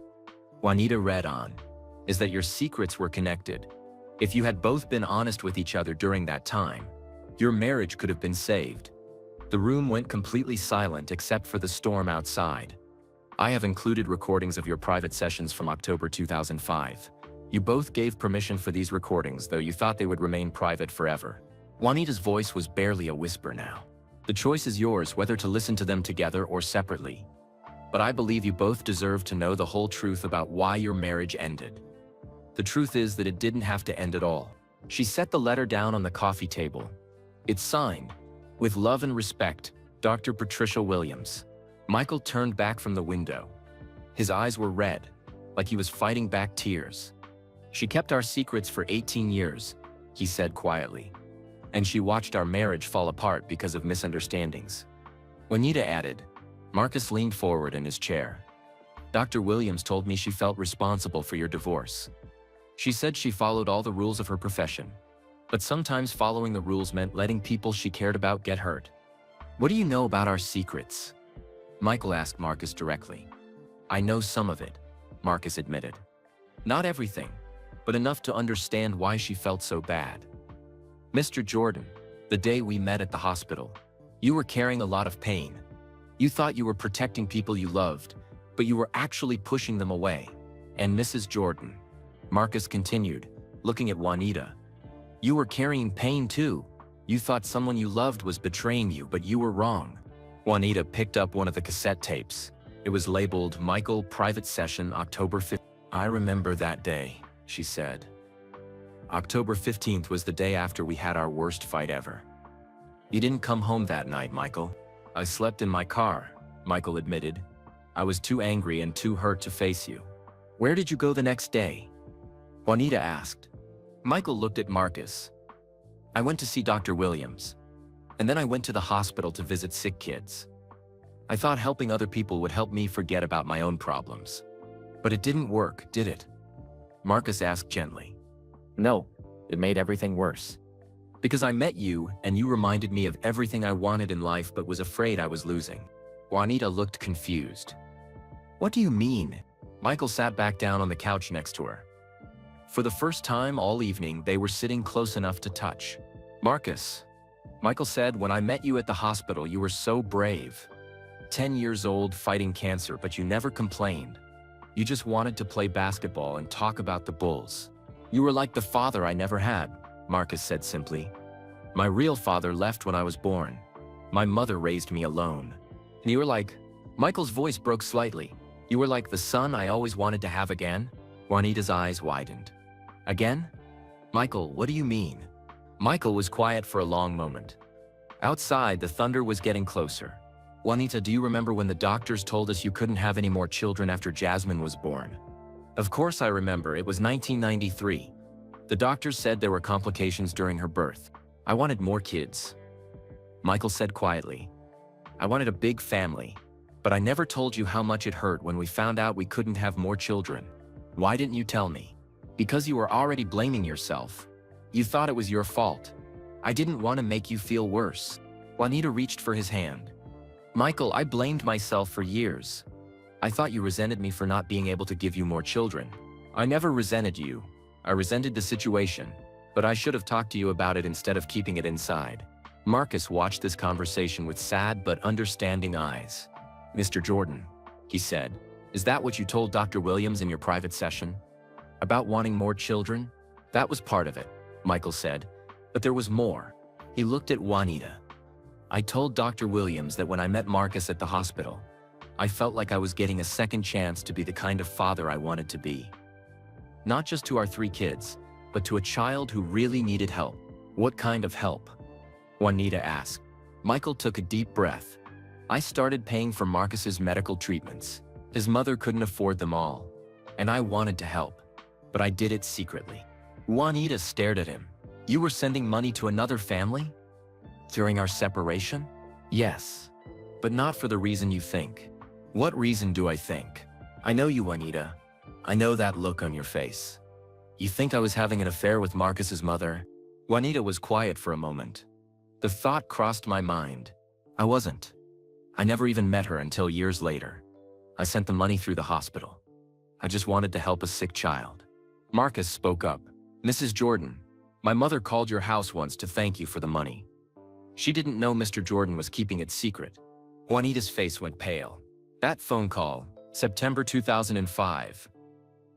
Juanita read on, is that your secrets were connected. If you had both been honest with each other during that time, your marriage could have been saved. The room went completely silent except for the storm outside. I have included recordings of your private sessions from October 2005. You both gave permission for these recordings, though you thought they would remain private forever. Juanita's voice was barely a whisper now. The choice is yours whether to listen to them together or separately. But I believe you both deserve to know the whole truth about why your marriage ended. The truth is that it didn't have to end at all. She set the letter down on the coffee table. It's signed, with love and respect, Dr. Patricia Williams. Michael turned back from the window. His eyes were red, like he was fighting back tears. She kept our secrets for 18 years, he said quietly. And she watched our marriage fall apart because of misunderstandings. Juanita added. Marcus leaned forward in his chair. Dr. Williams told me she felt responsible for your divorce. She said she followed all the rules of her profession, but sometimes following the rules meant letting people she cared about get hurt. What do you know about our secrets? Michael asked Marcus directly. I know some of it, Marcus admitted. Not everything, but enough to understand why she felt so bad. Mr. Jordan, the day we met at the hospital, You were carrying a lot of pain. You thought you were protecting people you loved, but you were actually pushing them away. And Mrs. Jordan, Marcus continued, looking at Juanita. You were carrying pain too. You thought someone you loved was betraying you, but you were wrong. Juanita picked up one of the cassette tapes. It was labeled Michael Private Session October 5th. I remember that day, she said. October 15th was the day after we had our worst fight ever. You didn't come home that night, Michael. I slept in my car, Michael admitted. I was too angry and too hurt to face you. Where did you go the next day? Juanita asked. Michael looked at Marcus. I went to see Dr. Williams. And then I went to the hospital to visit sick kids. I thought helping other people would help me forget about my own problems. But it didn't work, did it? Marcus asked gently. No, it made everything worse. Because I met you and you reminded me of everything I wanted in life but was afraid I was losing. Juanita looked confused. What do you mean? Michael sat back down on the couch next to her. For the first time all evening, they were sitting close enough to touch. Marcus, Michael said, when I met you at the hospital, you were so brave. 10 years old, fighting cancer, but you never complained. You just wanted to play basketball and talk about the Bulls. You were like the father I never had, Marcus said simply. My real father left when I was born. My mother raised me alone. And you were like, Michael's voice broke slightly. You were like the son I always wanted to have again? Juanita's eyes widened. Again? Michael, what do you mean? Michael was quiet for a long moment. Outside, the thunder was getting closer. Juanita, do you remember when the doctors told us you couldn't have any more children after Jasmine was born? Of course I remember, it was 1993. The doctors said there were complications during her birth. I wanted more kids. Michael said quietly. I wanted a big family, but I never told you how much it hurt when we found out we couldn't have more children. Why didn't you tell me? Because you were already blaming yourself. You thought it was your fault. I didn't want to make you feel worse. Juanita reached for his hand. Michael, I blamed myself for years. I thought you resented me for not being able to give you more children. I never resented you. I resented the situation, but I should have talked to you about it instead of keeping it inside. Marcus watched this conversation with sad but understanding eyes. Mr. Jordan, he said, is that what you told Dr. Williams in your private session? About wanting more children? That was part of it, Michael said, but there was more. He looked at Juanita. I told Dr. Williams that when I met Marcus at the hospital, I felt like I was getting a second chance to be the kind of father I wanted to be. Not just to our 3 kids, but to a child who really needed help. What kind of help? Juanita asked. Michael took a deep breath. I started paying for Marcus's medical treatments. His mother couldn't afford them all, and I wanted to help, but I did it secretly. Juanita stared at him. You were sending money to another family? During our separation? Yes, but not for the reason you think. What reason do I think? I know you, Juanita. I know that look on your face. You think I was having an affair with Marcus's mother? Juanita was quiet for a moment. The thought crossed my mind. I wasn't. I never even met her until years later. I sent the money through the hospital. I just wanted to help a sick child. Marcus spoke up. Mrs. Jordan, my mother called your house once to thank you for the money. She didn't know Mr. Jordan was keeping it secret. Juanita's face went pale. That phone call, September 2005.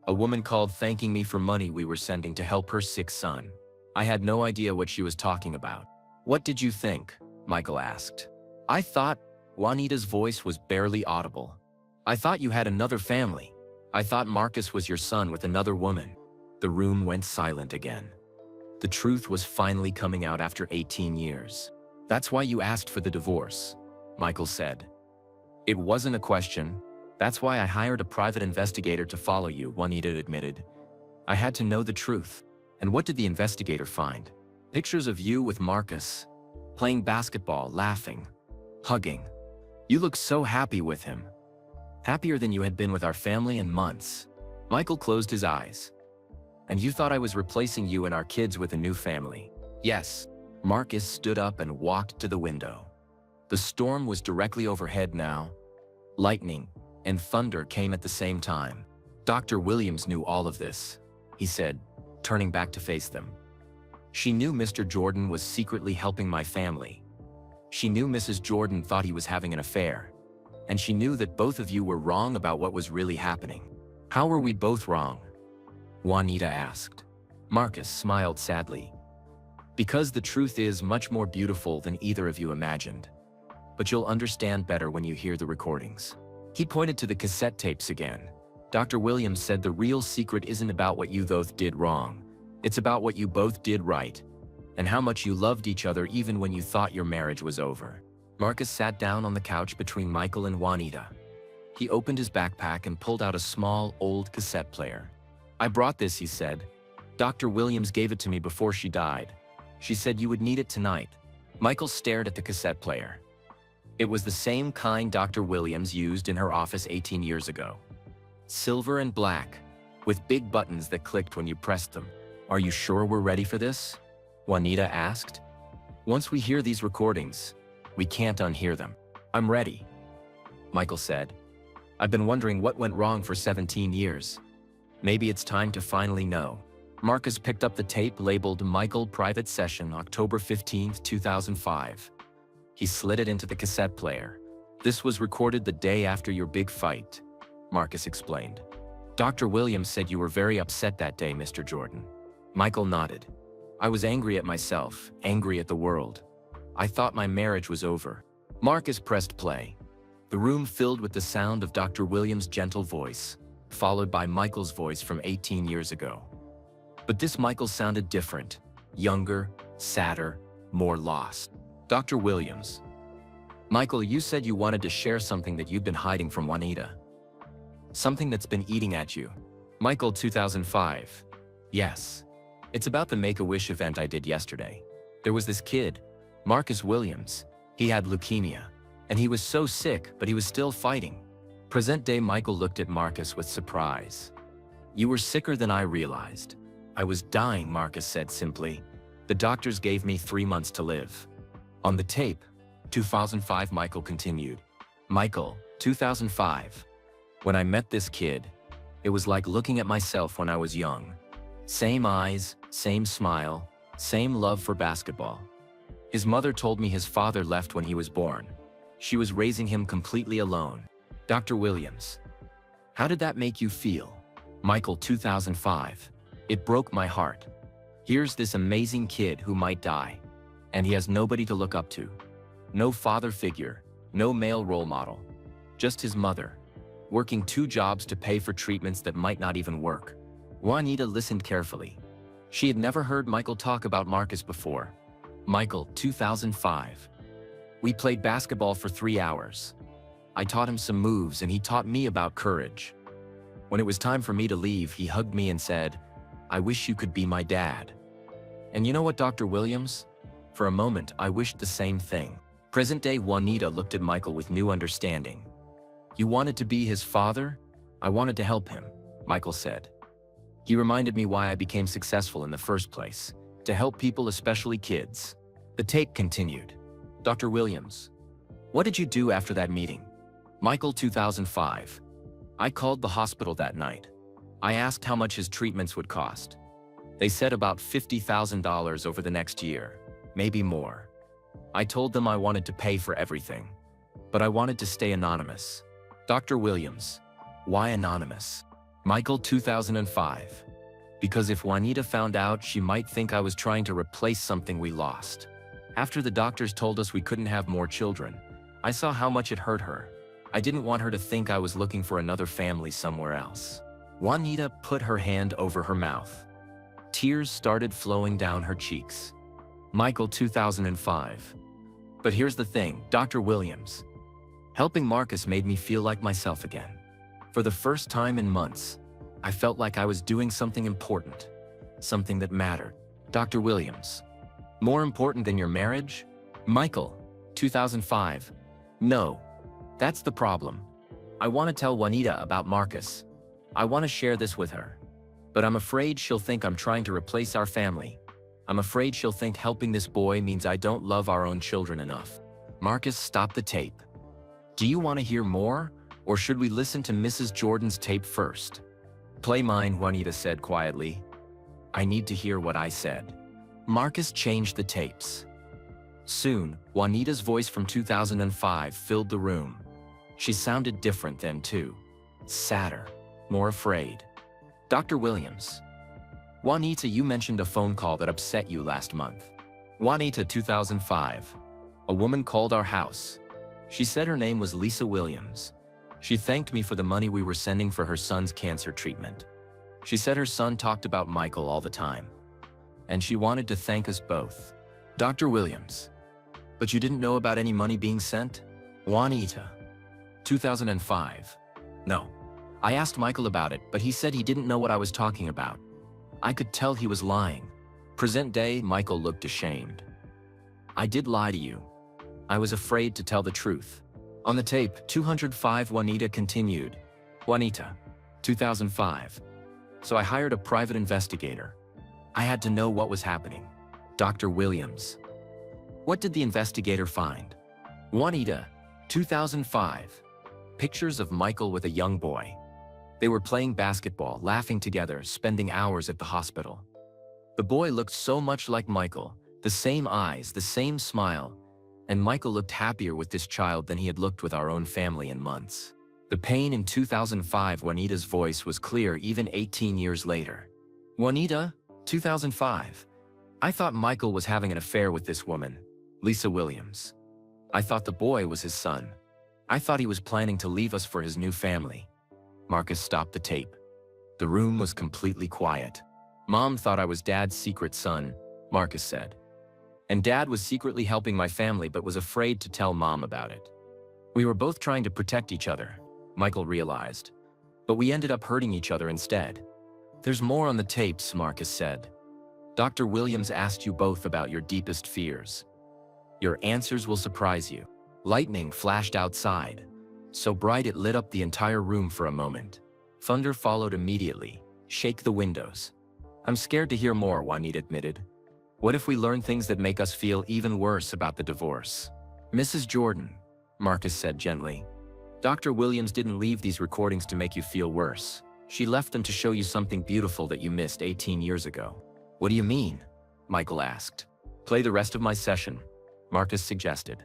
A woman called thanking me for money we were sending to help her sick son. I had no idea what she was talking about. What did you think? Michael asked. I thought, Juanita's voice was barely audible. I thought you had another family. I thought Marcus was your son with another woman. The room went silent again. The truth was finally coming out after 18 years. That's why you asked for the divorce, Michael said. It wasn't a question. That's why I hired a private investigator to follow you, Juanita admitted. I had to know the truth. And what did the investigator find? Pictures of you with Marcus, playing basketball, laughing, hugging. You look so happy with him. Happier than you had been with our family in months. Michael closed his eyes. And you thought I was replacing you and our kids with a new family. Yes. Marcus stood up and walked to the window. The storm was directly overhead now. Lightning and thunder came at the same time. Dr. Williams knew all of this, he said, turning back to face them. She knew Mr. Jordan was secretly helping my family. She knew Mrs. Jordan thought he was having an affair, and she knew that both of you were wrong about what was really happening. How were we both wrong? Juanita asked. Marcus smiled sadly. Because the truth is much more beautiful than either of you imagined. But you'll understand better when you hear the recordings. He pointed to the cassette tapes again. Dr. Williams said the real secret isn't about what you both did wrong. It's about what you both did right, and how much you loved each other even when you thought your marriage was over. Marcus sat down on the couch between Michael and Juanita. He opened his backpack and pulled out a small, old cassette player. I brought this, he said. Dr. Williams gave it to me before she died. She said you would need it tonight. Michael stared at the cassette player. It was the same kind Dr. Williams used in her office 18 years ago. Silver and black, with big buttons that clicked when you pressed them. Are you sure we're ready for this? Juanita asked. Once we hear these recordings, we can't unhear them. I'm ready, Michael said. I've been wondering what went wrong for 17 years. Maybe it's time to finally know. Marcus picked up the tape labeled Michael Private Session, October 15, 2005. He slid it into the cassette player. This was recorded the day after your big fight, Marcus explained. Dr. Williams said you were very upset that day, Mr. Jordan. Michael nodded. I was angry at myself, angry at the world. I thought my marriage was over. Marcus pressed play. The room filled with the sound of Dr. Williams' gentle voice, followed by Michael's voice from 18 years ago. But this Michael sounded different, younger, sadder, more lost. Dr. Williams. Michael, you said you wanted to share something that you've been hiding from Juanita. Something that's been eating at you. Michael, 2005. Yes. It's about the Make-A-Wish event I did yesterday. There was this kid, Marcus Williams. He had leukemia, and he was so sick, but he was still fighting. Present-day Michael looked at Marcus with surprise. You were sicker than I realized. I was dying, Marcus said simply. The doctors gave me 3 months to live. On the tape, 2005, Michael continued. Michael, 2005. When I met this kid, it was like looking at myself when I was young. Same eyes, same smile, same love for basketball. His mother told me his father left when he was born. She was raising him completely alone. Dr. Williams. How did that make you feel? Michael, 2005. It broke my heart. Here's this amazing kid who might die, and he has nobody to look up to. No father figure, no male role model. Just his mother, working 2 jobs to pay for treatments that might not even work. Juanita listened carefully. She had never heard Michael talk about Marcus before. Michael, 2005. We played basketball for 3 hours. I taught him some moves and he taught me about courage. When it was time for me to leave, he hugged me and said, I wish you could be my dad. And you know what, Dr. Williams? For a moment, I wished the same thing. Present-day Juanita looked at Michael with new understanding. You wanted to be his father? I wanted to help him, Michael said. He reminded me why I became successful in the first place, to help people, especially kids. The tape continued. Dr. Williams. What did you do after that meeting? Michael, 2005. I called the hospital that night. I asked how much his treatments would cost. They said about $50,000 over the next year, maybe more. I told them I wanted to pay for everything, but I wanted to stay anonymous. Dr. Williams. Why anonymous? Michael, 2005. Because if Juanita found out, she might think I was trying to replace something we lost. After the doctors told us we couldn't have more children, I saw how much it hurt her. I didn't want her to think I was looking for another family somewhere else. Juanita put her hand over her mouth. Tears started flowing down her cheeks. Michael, 2005. But here's the thing, Dr. Williams. Helping Marcus made me feel like myself again. For the first time in months, I felt like I was doing something important, something that mattered. Dr. Williams. More important than your marriage? Michael, 2005. No, that's the problem. I want to tell Juanita about Marcus. I want to share this with her. But I'm afraid she'll think I'm trying to replace our family. I'm afraid she'll think helping this boy means I don't love our own children enough. Marcus stopped the tape. Do you want to hear more, or should we listen to Mrs. Jordan's tape first? Play mine, Juanita said quietly. I need to hear what I said. Marcus changed the tapes. Soon, Juanita's voice from 2005 filled the room. She sounded different then too. Sadder, more afraid. Dr. Williams. Juanita, you mentioned a phone call that upset you last month. Juanita, 2005. A woman called our house. She said her name was Lisa Williams. She thanked me for the money we were sending for her son's cancer treatment. She said her son talked about Michael all the time. And she wanted to thank us both. Dr. Williams. But you didn't know about any money being sent? Juanita. 2005. No. I asked Michael about it, but he said he didn't know what I was talking about. I could tell he was lying. Present day, Michael looked ashamed. I did lie to you. I was afraid to tell the truth. On the tape, 205, Juanita continued. Juanita. 2005. So I hired a private investigator. I had to know what was happening. Dr. Williams. What did the investigator find? Juanita. 2005. Pictures of Michael with a young boy. They were playing basketball, laughing together, spending hours at the hospital. The boy looked so much like Michael, the same eyes, the same smile, and Michael looked happier with this child than he had looked with our own family in months. The pain in 2005, Juanita's voice was clear even 18 years later. Juanita, 2005. I thought Michael was having an affair with this woman, Lisa Williams. I thought the boy was his son. I thought he was planning to leave us for his new family. Marcus stopped the tape. The room was completely quiet. Mom thought I was Dad's secret son, Marcus said. And Dad was secretly helping my family but was afraid to tell Mom about it. We were both trying to protect each other, Michael realized. But we ended up hurting each other instead. There's more on the tapes, Marcus said. Dr. Williams asked you both about your deepest fears. Your answers will surprise you. Lightning flashed outside, so bright it lit up the entire room for a moment. Thunder followed immediately. Shake the windows. I'm scared to hear more, Juanita admitted. What if we learn things that make us feel even worse about the divorce? Mrs. Jordan, Marcus said gently. Dr. Williams didn't leave these recordings to make you feel worse. She left them to show you something beautiful that you missed 18 years ago. What do you mean? Michael asked. Play the rest of my session, Marcus suggested.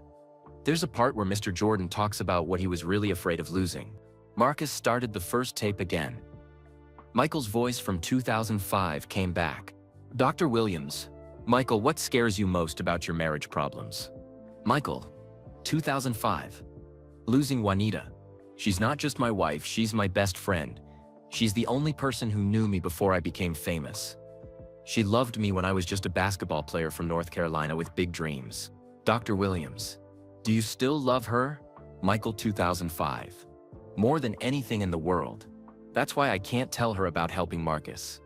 There's a part where Mr. Jordan talks about what he was really afraid of losing. Marcus started the first tape again. Michael's voice from 2005 came back. Dr. Williams. Michael, what scares you most about your marriage problems? Michael. 2005. Losing Juanita. She's not just my wife, she's my best friend. She's the only person who knew me before I became famous. She loved me when I was just a basketball player from North Carolina with big dreams. Dr. Williams. Do you still love her? Michael, 2005. More than anything in the world. That's why I can't tell her about helping Marcus.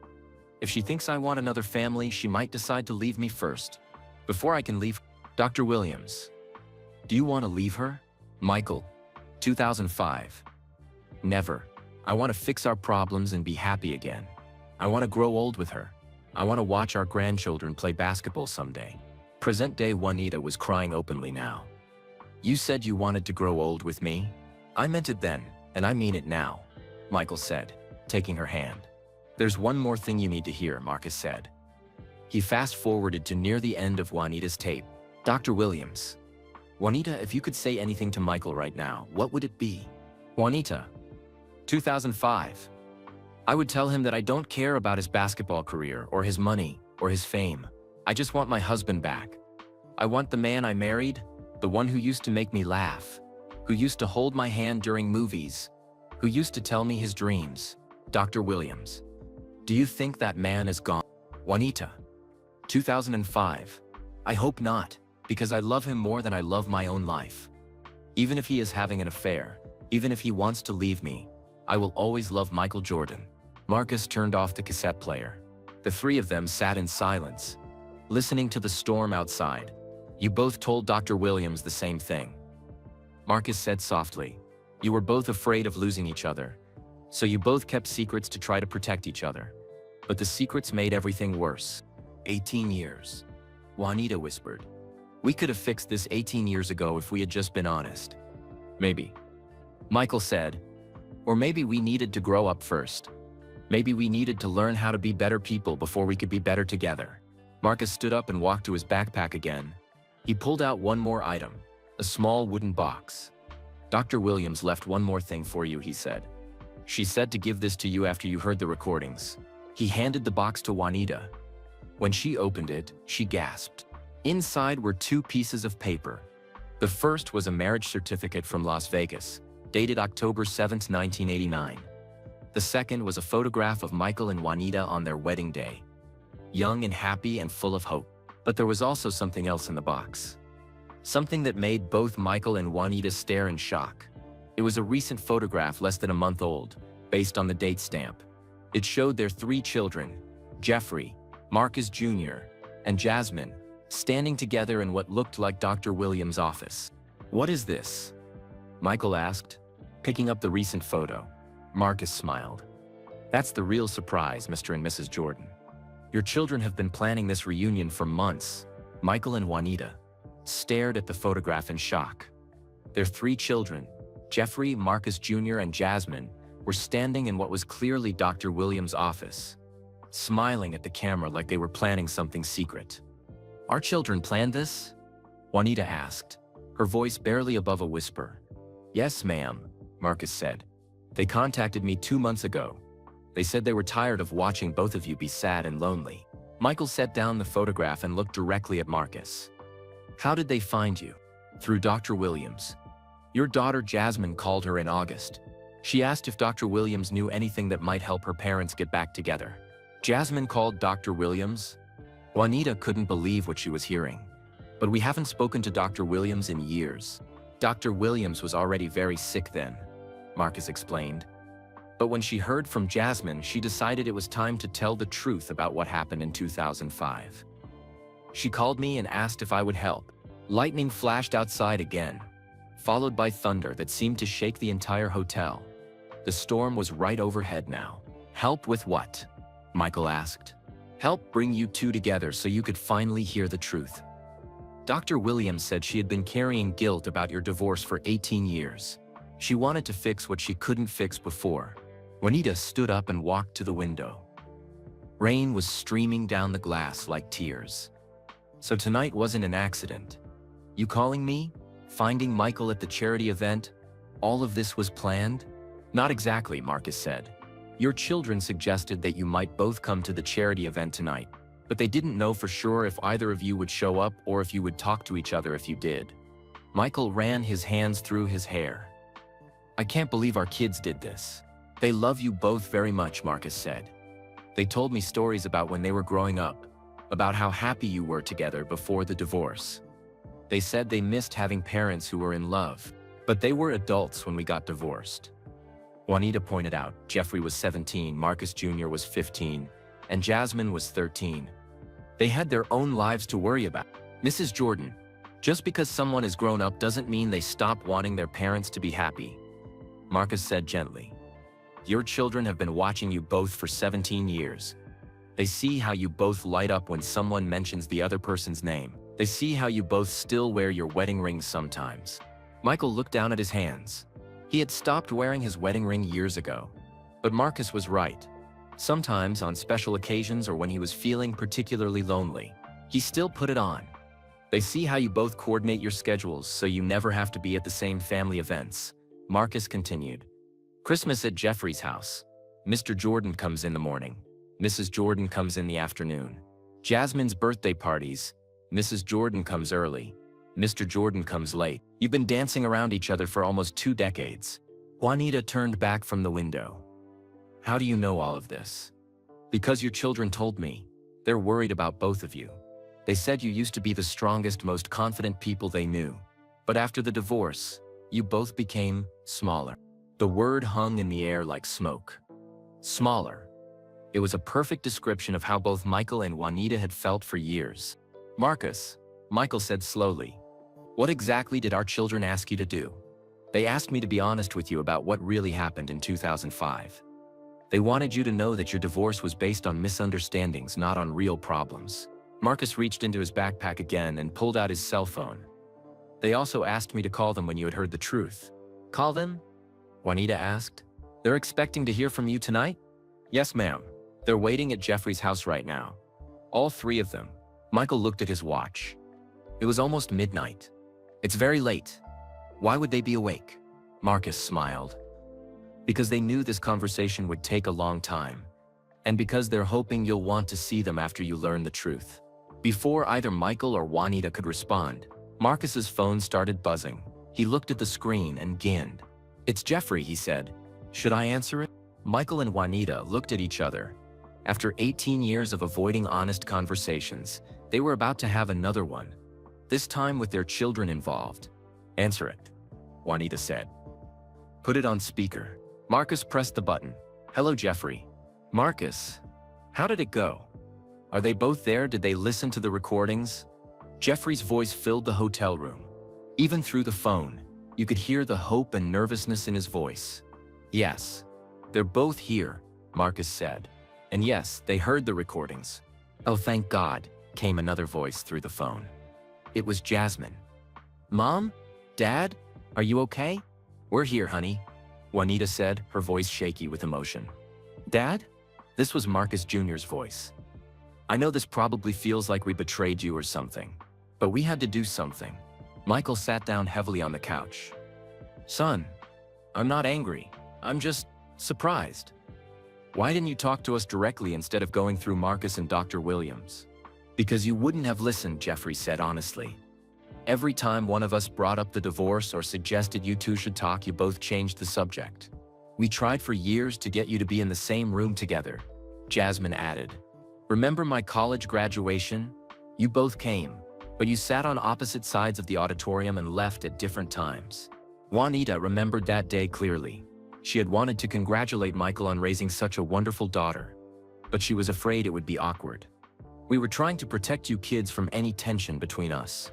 If she thinks I want another family, she might decide to leave me first. Before I can leave, Dr. Williams. Do you want to leave her? Michael, 2005. Never. I want to fix our problems and be happy again. I want to grow old with her. I want to watch our grandchildren play basketball someday. Present-day Juanita was crying openly now. You said you wanted to grow old with me? I meant it then, and I mean it now, Michael said, taking her hand. There's one more thing you need to hear, Marcus said. He fast-forwarded to near the end of Juanita's tape. Dr. Williams. Juanita, if you could say anything to Michael right now, what would it be? Juanita. 2005. I would tell him that I don't care about his basketball career or his money or his fame. I just want my husband back. I want the man I married, the one who used to make me laugh, who used to hold my hand during movies, who used to tell me his dreams. Dr. Williams. Do you think that man is gone? Juanita. 2005. I hope not, because I love him more than I love my own life. Even if he is having an affair, even if he wants to leave me, I will always love Michael Jordan. Marcus turned off the cassette player. The three of them sat in silence, listening to the storm outside. You both told Dr. Williams the same thing. Marcus said softly, you were both afraid of losing each other, so you both kept secrets to try to protect each other. But the secrets made everything worse. 18 years. Juanita whispered. We could have fixed this 18 years ago if we had just been honest. Maybe. Michael said, or maybe we needed to grow up first. Maybe we needed to learn how to be better people before we could be better together. Marcus stood up and walked to his backpack again. He pulled out one more item, a small wooden box. "Dr. Williams left one more thing for you," he said. "She said to give this to you after you heard the recordings." He handed the box to Juanita. When she opened it, she gasped. Inside were two pieces of paper. The first was a marriage certificate from Las Vegas, dated October 7, 1989. The second was a photograph of Michael and Juanita on their wedding day. Young and happy and full of hope. But there was also something else in the box. Something that made both Michael and Juanita stare in shock. It was a recent photograph less than a month old, based on the date stamp. It showed their 3 children, Jeffrey, Marcus Jr., and Jasmine, standing together in what looked like Dr. Williams' office. "What is this?" Michael asked, picking up the recent photo. Marcus smiled. "That's the real surprise, Mr. and Mrs. Jordan. Your children have been planning this reunion for months." Michael and Juanita stared at the photograph in shock. Their 3 children, Jeffrey, Marcus Jr., and Jasmine, were standing in what was clearly Dr. Williams' office, smiling at the camera like they were planning something secret. "Our children planned this?" Juanita asked, her voice barely above a whisper. "Yes, ma'am," Marcus said. "They contacted me 2 months ago. They said they were tired of watching both of you be sad and lonely." Michael set down the photograph and looked directly at Marcus. "How did they find you?" "Through Dr. Williams. Your daughter Jasmine called her in August. She asked if Dr. Williams knew anything that might help her parents get back together." "Jasmine called Dr. Williams?" Juanita couldn't believe what she was hearing. "But we haven't spoken to Dr. Williams in years. Dr. Williams was already very sick then," Marcus explained. "But when she heard from Jasmine, she decided it was time to tell the truth about what happened in 2005. She called me and asked if I would help." Lightning flashed outside again, followed by thunder that seemed to shake the entire hotel. The storm was right overhead now. "Help with what?" Michael asked. "Help bring you two together so you could finally hear the truth. Dr. Williams said she had been carrying guilt about your divorce for 18 years. She wanted to fix what she couldn't fix before." Juanita stood up and walked to the window. Rain was streaming down the glass like tears. "So tonight wasn't an accident. You calling me? Finding Michael at the charity event? All of this was planned?" "Not exactly," Marcus said. "Your children suggested that you might both come to the charity event tonight, but they didn't know for sure if either of you would show up or if you would talk to each other if you did." Michael ran his hands through his hair. "I can't believe our kids did this. They love you both very much," Marcus said. "They told me stories about when they were growing up, about how happy you were together before the divorce. They said they missed having parents who were in love, but they were adults when we got divorced." Juanita pointed out Jeffrey was 17, Marcus Jr. was 15, and Jasmine was 13. They had their own lives to worry about. "Mrs. Jordan, just because someone is grown up doesn't mean they stop wanting their parents to be happy," Marcus said gently. "Your children have been watching you both for 17 years. They see how you both light up when someone mentions the other person's name. They see how you both still wear your wedding rings sometimes." Michael looked down at his hands. He had stopped wearing his wedding ring years ago. But Marcus was right. Sometimes, on special occasions or when he was feeling particularly lonely, he still put it on. "They see how you both coordinate your schedules so you never have to be at the same family events," Marcus continued. "Christmas at Jeffrey's house. Mr. Jordan comes in the morning. Mrs. Jordan comes in the afternoon. Jasmine's birthday parties. Mrs. Jordan comes early. Mr. Jordan comes late. You've been dancing around each other for almost 2 decades." Juanita turned back from the window. "How do you know all of this?" "Because your children told me. They're worried about both of you. They said you used to be the strongest, most confident people they knew. But after the divorce, you both became smaller." The word hung in the air like smoke. Smaller. It was a perfect description of how both Michael and Juanita had felt for years. "Marcus," Michael said slowly, "what exactly did our children ask you to do?" "They asked me to be honest with you about what really happened in 2005. They wanted you to know that your divorce was based on misunderstandings, not on real problems." Marcus reached into his backpack again and pulled out his cell phone. "They also asked me to call them when you had heard the truth." "Call them?" Juanita asked. "They're expecting to hear from you tonight?" "Yes, ma'am. They're waiting at Jeffrey's house right now. All 3 of them." Michael looked at his watch. It was almost midnight. It's very late. Why would they be awake? Marcus smiled. Because they knew this conversation would take a long time. And because they're hoping you'll want to see them after you learn the truth. Before either Michael or Juanita could respond, Marcus's phone started buzzing. He looked at the screen and grinned. "It's Jeffrey," he said. "Should I answer it?" Michael and Juanita looked at each other. After 18 years of avoiding honest conversations, they were about to have another one. This time with their children involved. "Answer it," Juanita said. "Put it on speaker." Marcus pressed the button. "Hello, Jeffrey." "Marcus, how did it go? Are they both there? Did they listen to the recordings?" Jeffrey's voice filled the hotel room. Even through the phone, you could hear the hope and nervousness in his voice. "Yes, they're both here," Marcus said. "And yes, they heard the recordings." "Oh, thank God," came another voice through the phone. It was Jasmine. "Mom? Dad? Are you okay?" "We're here, honey," Juanita said, her voice shaky with emotion. "Dad?" This was Marcus Jr.'s voice. "I know this probably feels like we betrayed you or something, but we had to do something." Michael sat down heavily on the couch. "Son, I'm not angry. I'm just surprised. Why didn't you talk to us directly instead of going through Marcus and Dr. Williams?" "Because you wouldn't have listened," Jeffrey said honestly. "Every time one of us brought up the divorce or suggested you two should talk, you both changed the subject. We tried for years to get you to be in the same room together," Jasmine added. "Remember my college graduation? You both came, but you sat on opposite sides of the auditorium and left at different times." Juanita remembered that day clearly. She had wanted to congratulate Michael on raising such a wonderful daughter, but she was afraid it would be awkward. "We were trying to protect you kids from any tension between us,"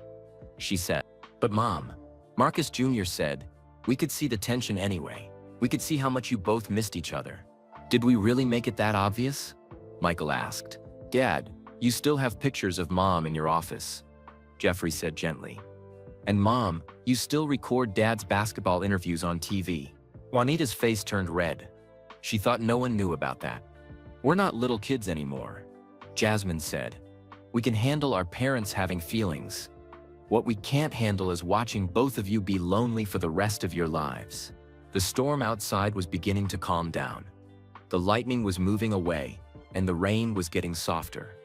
she said. "But Mom," Marcus Jr. said, "we could see the tension anyway. We could see how much you both missed each other." "Did we really make it that obvious?" Michael asked. "Dad, you still have pictures of Mom in your office," Jeffrey said gently. "And Mom, you still record Dad's basketball interviews on TV." Juanita's face turned red. She thought no one knew about that. "We're not little kids anymore," Jasmine said. "We can handle our parents having feelings. What we can't handle is watching both of you be lonely for the rest of your lives." The storm outside was beginning to calm down. The lightning was moving away, and the rain was getting softer.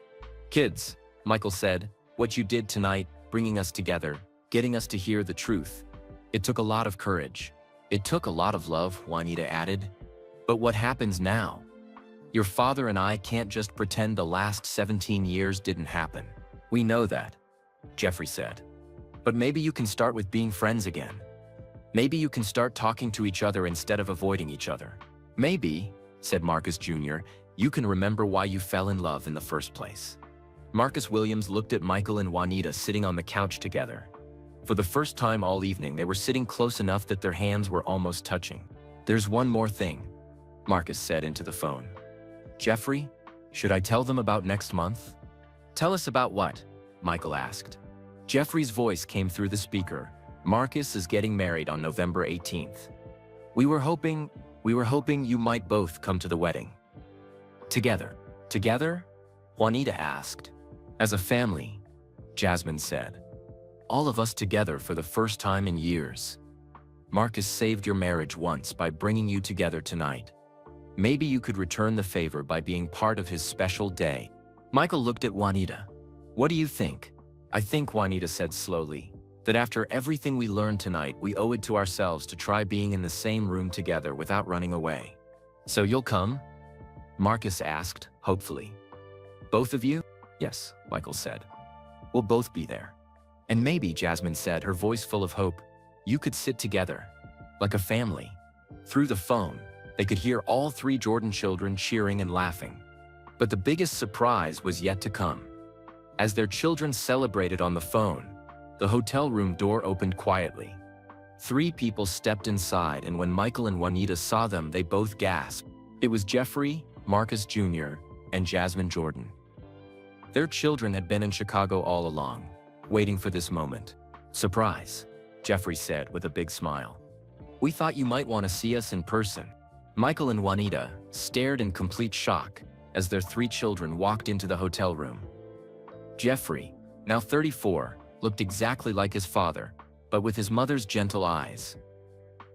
"Kids," Michael said, "what you did tonight, bringing us together, getting us to hear the truth. It took a lot of courage. It took a lot of love," Juanita added. "But what happens now? Your father and I can't just pretend the last 17 years didn't happen. We know that," Jeffrey said. "But maybe you can start with being friends again. Maybe you can start talking to each other instead of avoiding each other. Maybe," said Marcus Jr., "you can remember why you fell in love in the first place." Marcus Williams looked at Michael and Juanita sitting on the couch together. For the first time all evening, they were sitting close enough that their hands were almost touching. "There's one more thing," Marcus said into the phone. "Jeffrey, should I tell them about next month?" "Tell us about what?" Michael asked. Jeffrey's voice came through the speaker. "Marcus is getting married on November 18th. We were hoping you might both come to the wedding." "Together?" "Together?" Juanita asked. "As a family," Jasmine said. "All of us together for the first time in years. Marcus saved your marriage once by bringing you together tonight. Maybe you could return the favor by being part of his special day." Michael looked at Juanita. "What do you think?" "I think," Juanita said slowly, "that after everything we learned tonight, we owe it to ourselves to try being in the same room together without running away." "So you'll come?" Marcus asked, hopefully. "Both of you?" "Yes," Michael said. "We'll both be there." "And maybe," Jasmine said, her voice full of hope, "you could sit together, like a family." Through the phone, they could hear all three Jordan children cheering and laughing. But the biggest surprise was yet to come. As their children celebrated on the phone, the hotel room door opened quietly. 3 people stepped inside, and when Michael and Juanita saw them, they both gasped. It was Jeffrey, Marcus Jr., and Jasmine Jordan. Their children had been in Chicago all along, waiting for this moment. "Surprise," Jeffrey said with a big smile. "We thought you might want to see us in person." Michael and Juanita stared in complete shock as their 3 children walked into the hotel room. Jeffrey, now 34, looked exactly like his father, but with his mother's gentle eyes.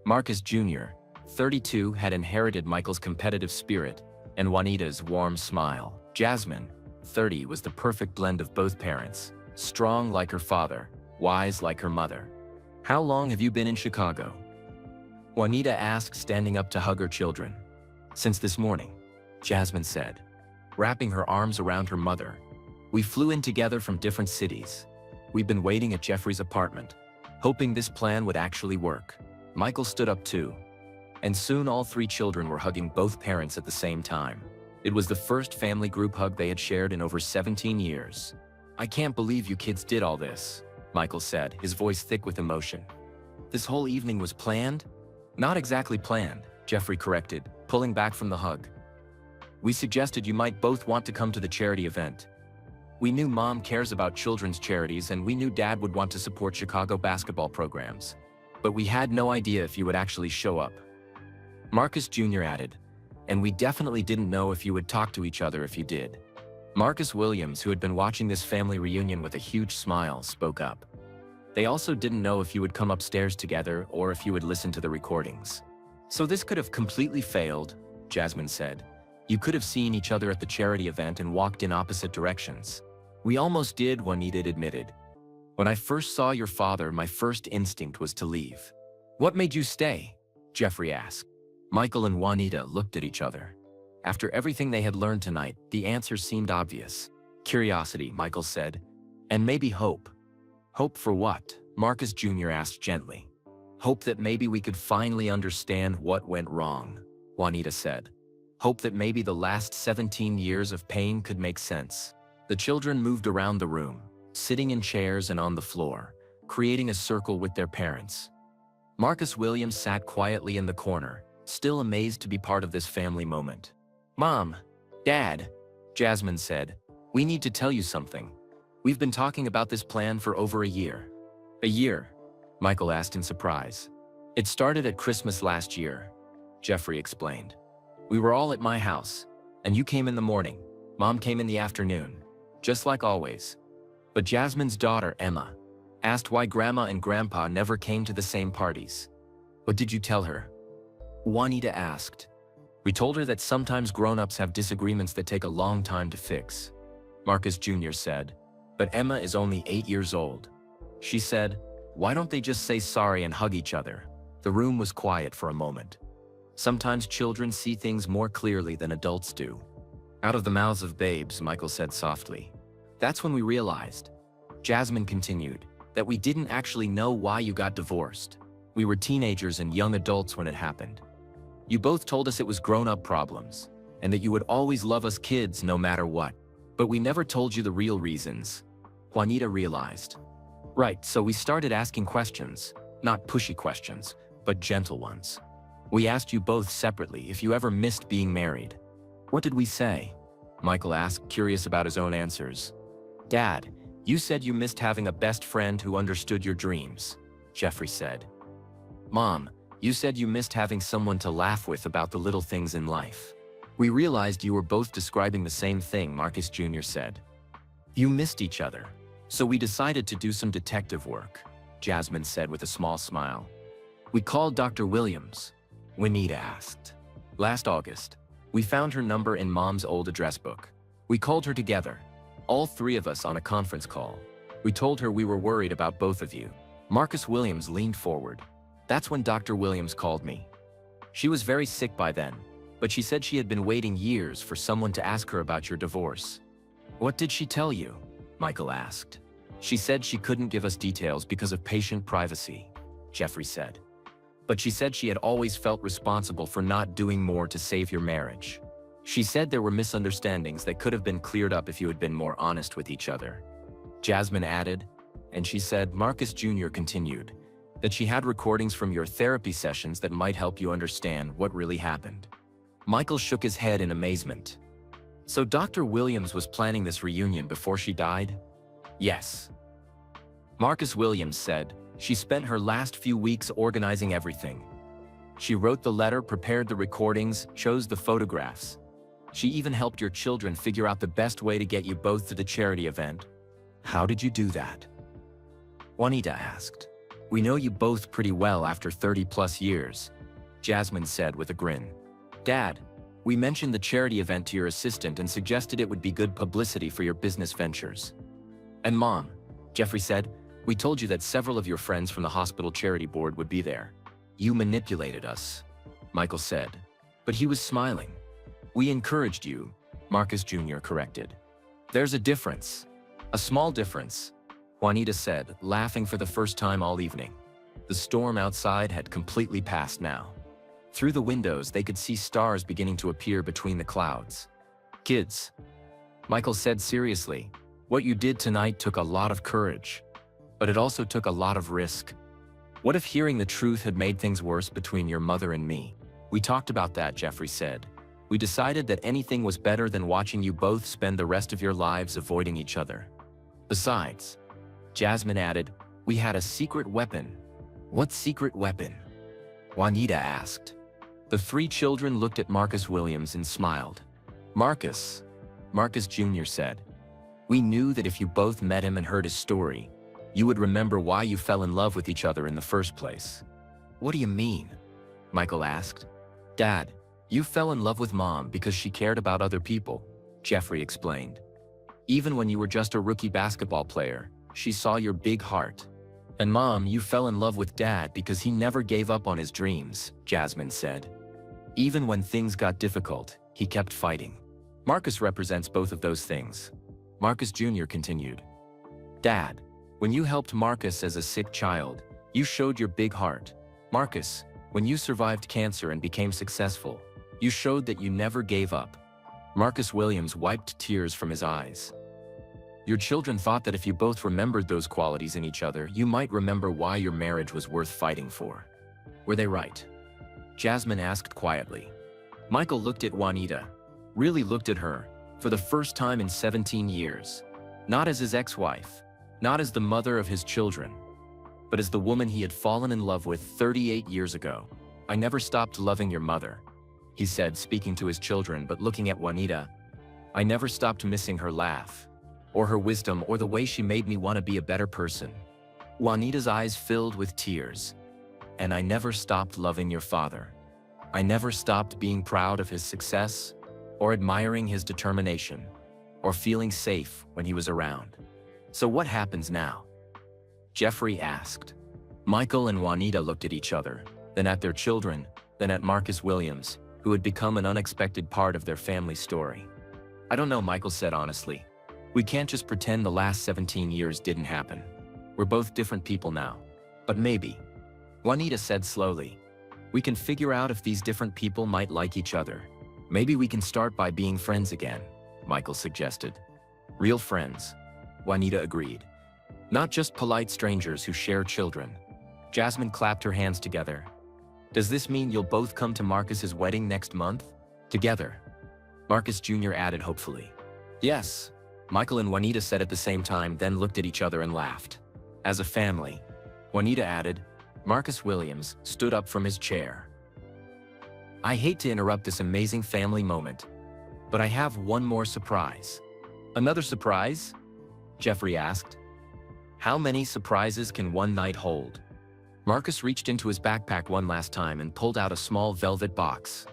Marcus Jr., 32, had inherited Michael's competitive spirit and Juanita's warm smile. Jasmine, 30, was the perfect blend of both parents, strong like her father, wise like her mother. "How long have you been in Chicago?" Juanita asked, standing up to hug her children. "Since this morning," Jasmine said, wrapping her arms around her mother. "We flew in together from different cities. We've been waiting at Jeffrey's apartment, hoping this plan would actually work." Michael stood up too, and soon all three children were hugging both parents at the same time. It was the first family group hug they had shared in over 17 years. "I can't believe you kids did all this," Michael said, his voice thick with emotion. "This whole evening was planned?" "Not exactly planned," Jeffrey corrected, pulling back from the hug. "We suggested you might both want to come to the charity event. We knew Mom cares about children's charities, and we knew Dad would want to support Chicago basketball programs. But we had no idea if you would actually show up." Marcus Jr. added, "And we definitely didn't know if you would talk to each other if you did." Marcus Williams, who had been watching this family reunion with a huge smile, spoke up. "They also didn't know if you would come upstairs together or if you would listen to the recordings. So this could have completely failed," Jasmine said. "You could have seen each other at the charity event and walked in opposite directions." "We almost did," Juanita admitted. "When I first saw your father, my first instinct was to leave." "What made you stay?" Jeffrey asked. Michael and Juanita looked at each other. After everything they had learned tonight, the answer seemed obvious. "Curiosity," Michael said. "And maybe hope." "Hope for what?" Marcus Jr. asked gently. "Hope that maybe we could finally understand what went wrong," Juanita said. "Hope that maybe the last 17 years of pain could make sense." The children moved around the room, sitting in chairs and on the floor, creating a circle with their parents. Marcus Williams sat quietly in the corner, still amazed to be part of this family moment. "Mom, Dad," Jasmine said, "we need to tell you something. We've been talking about this plan for over a year." "A year?" Michael asked in surprise. "It started at Christmas last year," Jeffrey explained. "We were all at my house, and you came in the morning. Mom came in the afternoon, just like always. But Jasmine's daughter, Emma, asked why Grandma and Grandpa never came to the same parties." "What did you tell her?" Juanita asked. "We told her that sometimes grown-ups have disagreements that take a long time to fix," Marcus Jr. said. "But Emma is only 8 years old. She said, why don't they just say sorry and hug each other?" The room was quiet for a moment. "Sometimes children see things more clearly than adults do." "Out of the mouths of babes," Michael said softly. "That's when we realized," Jasmine continued, "that we didn't actually know why you got divorced. We were teenagers and young adults when it happened. You both told us it was grown-up problems, and that you would always love us kids no matter what. But we never told you the real reasons," Juanita realized. "Right, so we started asking questions, not pushy questions, but gentle ones. We asked you both separately if you ever missed being married." "What did we say?" Michael asked, curious about his own answers. "Dad, you said you missed having a best friend who understood your dreams," Jeffrey said. "Mom, you said you missed having someone to laugh with about the little things in life." "We realized you were both describing the same thing," Marcus Jr. said. "You missed each other. So we decided to do some detective work," Jasmine said with a small smile. "We called Dr. Williams," Juanita asked. "Last August, we found her number in Mom's old address book. We called her together, all three of us on a conference call. We told her we were worried about both of you." Marcus Williams leaned forward. "That's when Dr. Williams called me. She was very sick by then, but she said she had been waiting years for someone to ask her about your divorce." "What did she tell you?" Michael asked. "She said she couldn't give us details because of patient privacy," Jeffrey said. "But she said she had always felt responsible for not doing more to save your marriage. She said there were misunderstandings that could have been cleared up if you had been more honest with each other," Jasmine added. "And she said," Marcus Jr. continued, "that she had recordings from your therapy sessions that might help you understand what really happened." Michael shook his head in amazement. "So Dr. Williams was planning this reunion before she died?" "Yes." Marcus Williams said, "She spent her last few weeks organizing everything. She wrote the letter, prepared the recordings, chose the photographs. She even helped your children figure out the best way to get you both to the charity event." "How did you do that?" Juanita asked. We know you both pretty well after 30+ years, Jasmine said with a grin. Dad, we mentioned the charity event to your assistant and suggested it would be good publicity for your business ventures. And Mom, Jeffrey said, we told you that several of your friends from the hospital charity board would be there. You manipulated us, Michael said. But he was smiling. We encouraged you, Marcus Jr. corrected. There's a difference. A small difference, Juanita said, laughing for the first time all evening. The storm outside had completely passed now. Through the windows, they could see stars beginning to appear between the clouds. Kids, Michael said seriously, what you did tonight took a lot of courage. But it also took a lot of risk. What if hearing the truth had made things worse between your mother and me? We talked about that, Jeffrey said. We decided that anything was better than watching you both spend the rest of your lives avoiding each other. Besides, Jasmine added, we had a secret weapon. What secret weapon? Juanita asked. The three children looked at Marcus Williams and smiled. Marcus Jr. said, we knew that if you both met him and heard his story, you would remember why you fell in love with each other in the first place. What do you mean? Michael asked. Dad, you fell in love with Mom because she cared about other people, Jeffrey explained. Even when you were just a rookie basketball player, she saw your big heart. And Mom, you fell in love with Dad because he never gave up on his dreams, Jasmine said. Even when things got difficult, he kept fighting. Marcus represents both of those things. Marcus Jr. continued. Dad, when you helped Marcus as a sick child, you showed your big heart. Marcus, when you survived cancer and became successful, you showed that you never gave up. Marcus Williams wiped tears from his eyes. Your children thought that if you both remembered those qualities in each other, you might remember why your marriage was worth fighting for. Were they right? Jasmine asked quietly. Michael looked at Juanita, really looked at her, for the first time in 17 years. Not as his ex-wife, not as the mother of his children, but as the woman he had fallen in love with 38 years ago. I never stopped loving your mother, he said, speaking to his children but looking at Juanita. I never stopped missing her laugh, or her wisdom, or the way she made me want to be a better person. Juanita's eyes filled with tears. And I never stopped loving your father. I never stopped being proud of his success, or admiring his determination, or feeling safe when he was around. So what happens now? Jeffrey asked. Michael and Juanita looked at each other, then at their children, then at Marcus Williams, who had become an unexpected part of their family story. I don't know, Michael said honestly. We can't just pretend the last 17 years didn't happen. We're both different people now. But maybe, Juanita said slowly, we can figure out if these different people might like each other. Maybe we can start by being friends again, Michael suggested. Real friends, Juanita agreed. Not just polite strangers who share children. Jasmine clapped her hands together. Does this mean you'll both come to Marcus's wedding next month? Together? Marcus Jr. added hopefully. Yes, Michael and Juanita said at the same time, then looked at each other and laughed. As a family, Juanita added. Marcus Williams stood up from his chair. I hate to interrupt this amazing family moment, but I have one more surprise. Another surprise? Jeffrey asked. How many surprises can one night hold? Marcus reached into his backpack one last time and pulled out a small velvet box.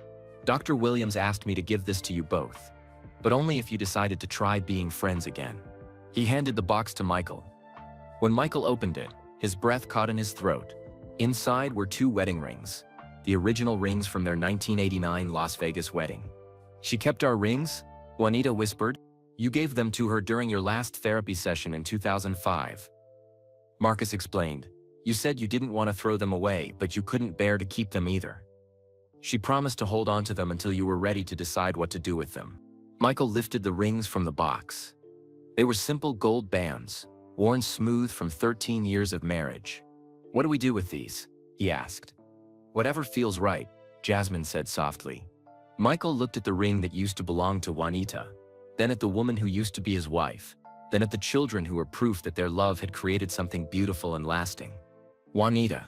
Dr. Williams asked me to give this to you both, but only if you decided to try being friends again. He handed the box to Michael. When Michael opened it, his breath caught in his throat. Inside were 2 wedding rings, the original rings from their 1989 Las Vegas wedding. She kept our rings? Juanita whispered. You gave them to her during your last therapy session in 2005. Marcus explained. You said you didn't want to throw them away, but you couldn't bear to keep them either. She promised to hold on to them until you were ready to decide what to do with them. Michael lifted the rings from the box. They were simple gold bands, worn smooth from 13 years of marriage. What do we do with these? He asked. Whatever feels right, Jasmine said softly. Michael looked at the ring that used to belong to Juanita, then at the woman who used to be his wife, then at the children who were proof that their love had created something beautiful and lasting. Juanita,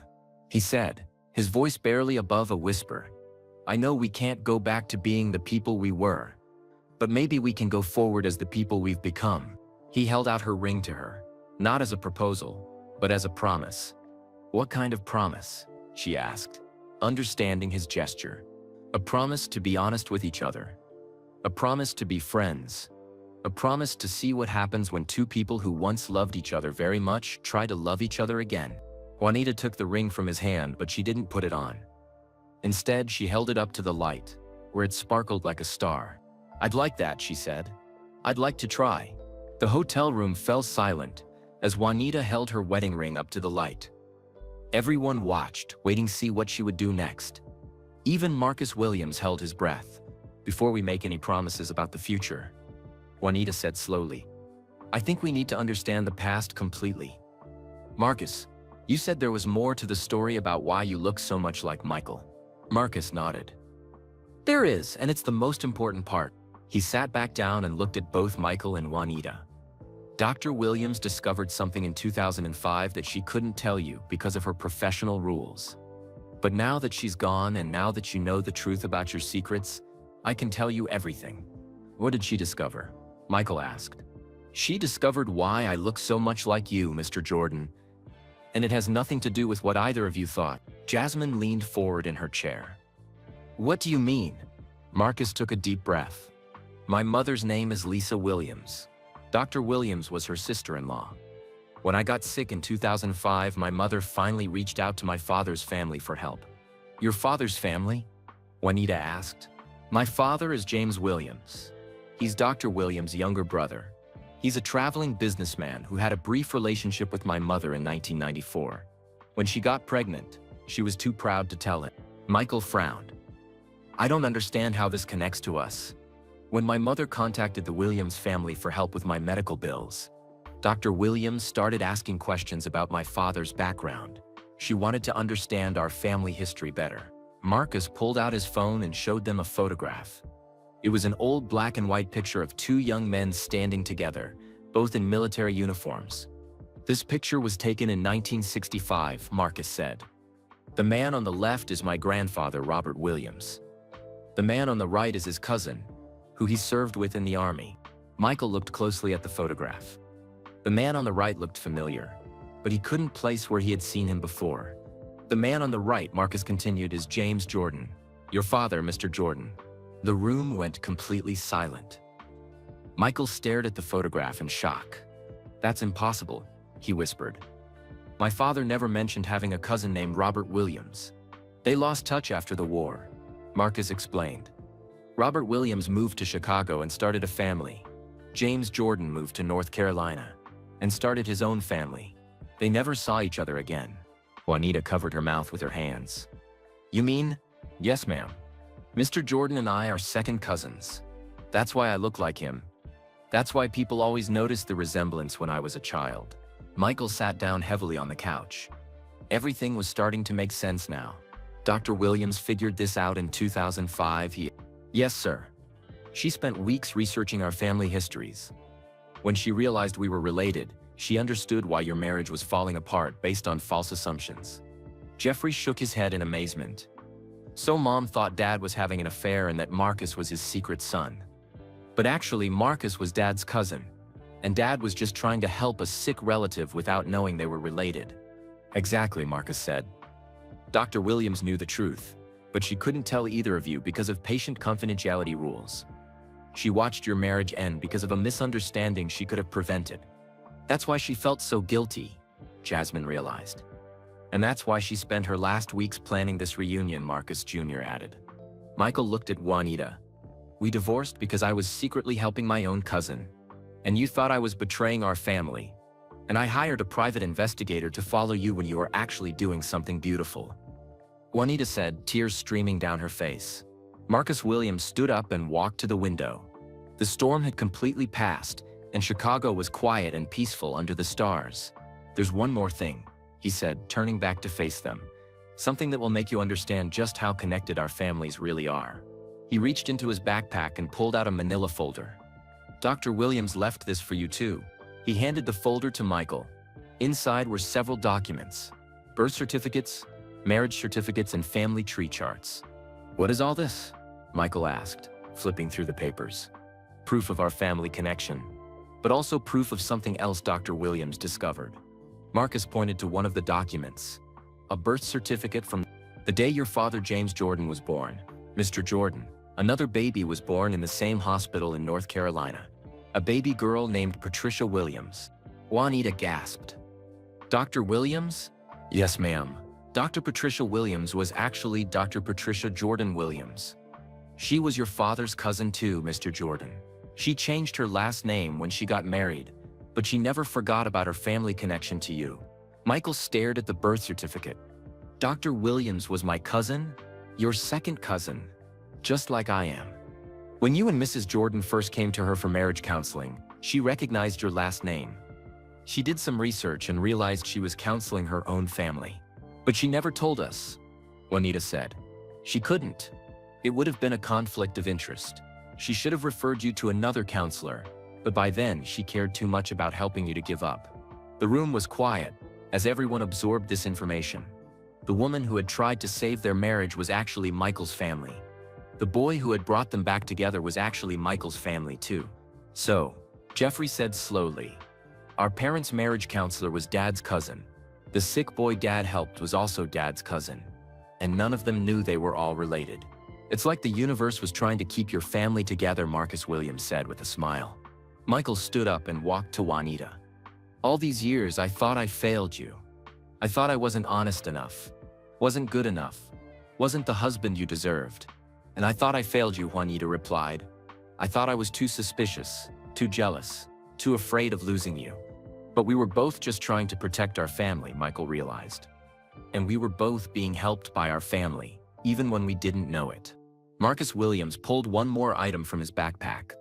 he said, his voice barely above a whisper. I know we can't go back to being the people we were, but maybe we can go forward as the people we've become. He held out her ring to her, not as a proposal, But as a promise. What kind of promise? She asked, understanding his gesture. A promise to be honest with each other. A promise to be friends. A promise to see what happens when two people who once loved each other very much try to love each other again. Juanita took the ring from his hand, but she didn't put it on. Instead, she held it up to the light, where it sparkled like a star. I'd like that, she said. I'd like to try. The hotel room fell silent as Juanita held her wedding ring up to the light. Everyone watched, waiting to see what she would do next. Even Marcus Williams held his breath. Before we make any promises about the future, Juanita said slowly, I think we need to understand the past completely. Marcus, you said there was more to the story about why you look so much like Michael. Marcus nodded. There is, and it's the most important part. He sat back down and looked at both Michael and Juanita. Dr. Williams discovered something in 2005 that she couldn't tell you because of her professional rules. But now that she's gone and now that you know the truth about your secrets, I can tell you everything. What did she discover? Michael asked. She discovered why I look so much like you, Mr. Jordan. And it has nothing to do with what either of you thought. Jasmine leaned forward in her chair. What do you mean? Marcus took a deep breath. My mother's name is Lisa Williams. Dr. Williams was her sister-in-law. When I got sick in 2005, my mother finally reached out to my father's family for help. Your father's family? Juanita asked. My father is James Williams. He's Dr. Williams' younger brother. He's a traveling businessman who had a brief relationship with my mother in 1994. When she got pregnant, she was too proud to tell him. Michael frowned. I don't understand how this connects to us. When my mother contacted the Williams family for help with my medical bills, Dr. Williams started asking questions about my father's background. She wanted to understand our family history better. Marcus pulled out his phone and showed them a photograph. It was an old black and white picture of two young men standing together, both in military uniforms. This picture was taken in 1965, Marcus said. The man on the left is my grandfather, Robert Williams. The man on the right is his cousin, who he served with in the army. Michael looked closely at the photograph. The man on the right looked familiar, but he couldn't place where he had seen him before. The man on the right, Marcus continued, is James Jordan. Your father, Mr. Jordan. The room went completely silent. Michael stared at the photograph in shock. That's impossible, he whispered. My father never mentioned having a cousin named Robert Williams. They lost touch after the war, Marcus explained. Robert Williams moved to Chicago and started a family. James Jordan moved to North Carolina and started his own family. They never saw each other again. Juanita covered her mouth with her hands. You mean? Yes, ma'am. Mr. Jordan and I are second cousins. That's why I look like him. That's why people always noticed the resemblance when I was a child. Michael sat down heavily on the couch. Everything was starting to make sense now. Dr. Williams figured this out in 2005. Yes, sir. She spent weeks researching our family histories. When she realized we were related, she understood why your marriage was falling apart based on false assumptions. Jeffrey shook his head in amazement. So Mom thought Dad was having an affair and that Marcus was his secret son. But actually, Marcus was Dad's cousin, and Dad was just trying to help a sick relative without knowing they were related. Exactly, Marcus said. Dr. Williams knew the truth, but she couldn't tell either of you because of patient confidentiality rules. She watched your marriage end because of a misunderstanding she could have prevented. That's why she felt so guilty, Jasmine realized. And that's why she spent her last weeks planning this reunion, Marcus Jr. added. Michael looked at Juanita. We divorced because I was secretly helping my own cousin, and you thought I was betraying our family. And I hired a private investigator to follow you when you were actually doing something beautiful. Juanita said, tears streaming down her face. Marcus Williams stood up and walked to the window. The storm had completely passed, and Chicago was quiet and peaceful under the stars. There's one more thing, he said, turning back to face them. Something that will make you understand just how connected our families really are. He reached into his backpack and pulled out a manila folder. Dr. Williams left this for you too. He handed the folder to Michael. Inside were several documents: birth certificates, marriage certificates, and family tree charts. What is all this? Michael asked, flipping through the papers. Proof of our family connection, but also proof of something else Dr. Williams discovered. Marcus pointed to one of the documents. A birth certificate from the day your father James Jordan was born. Mr. Jordan. Another baby was born in the same hospital in North Carolina. A baby girl named Patricia Williams. Juanita gasped. Dr. Williams? Yes, ma'am. Dr. Patricia Williams was actually Dr. Patricia Jordan Williams. She was your father's cousin too, Mr. Jordan. She changed her last name when she got married, but she never forgot about her family connection to you. Michael stared at the birth certificate. Dr. Williams was my cousin? Your second cousin, just like I am. When you and Mrs. Jordan first came to her for marriage counseling, she recognized your last name. She did some research and realized she was counseling her own family. But she never told us, Juanita said. She couldn't. It would have been a conflict of interest. She should have referred you to another counselor, but by then she cared too much about helping you to give up. The room was quiet, as everyone absorbed this information. The woman who had tried to save their marriage was actually Michael's family. The boy who had brought them back together was actually Michael's family too. So, Jeffrey said slowly, our parents' marriage counselor was Dad's cousin. The sick boy Dad helped was also Dad's cousin. And none of them knew they were all related. It's like the universe was trying to keep your family together, Marcus Williams said with a smile. Michael stood up and walked to Juanita. All these years I thought I failed you. I thought I wasn't honest enough. Wasn't good enough. Wasn't the husband you deserved. And I thought I failed you, Juanita replied. I thought I was too suspicious, too jealous, too afraid of losing you. But we were both just trying to protect our family, Michael realized. And we were both being helped by our family, even when we didn't know it. Marcus Williams pulled one more item from his backpack.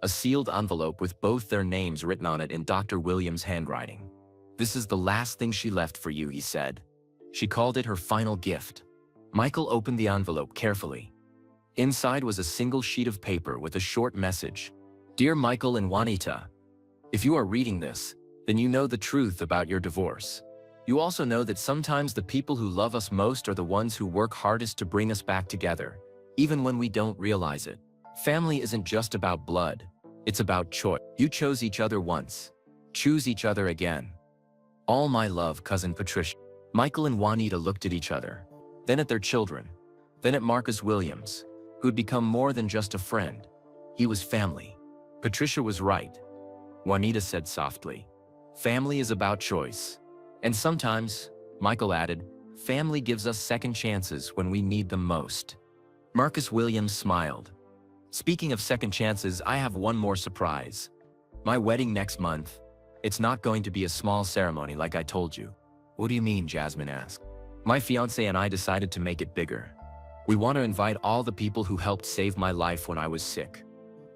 A sealed envelope with both their names written on it in Dr. Williams' handwriting. This is the last thing she left for you, he said. She called it her final gift. Michael opened the envelope carefully. Inside was a single sheet of paper with a short message. Dear Michael and Juanita, if you are reading this, then you know the truth about your divorce. You also know that sometimes the people who love us most are the ones who work hardest to bring us back together, even when we don't realize it. Family isn't just about blood, it's about choice. You chose each other once. Choose each other again. All my love, Cousin Patricia. Michael and Juanita looked at each other, then at their children, then at Marcus Williams, who'd become more than just a friend. He was family. Patricia was right. Juanita said softly. Family is about choice. And sometimes, Michael added, family gives us second chances when we need them most. Marcus Williams smiled. Speaking of second chances, I have one more surprise. My wedding next month. It's not going to be a small ceremony like I told you. What do you mean? Jasmine asked. My fiance and I decided to make it bigger. We want to invite all the people who helped save my life when I was sick.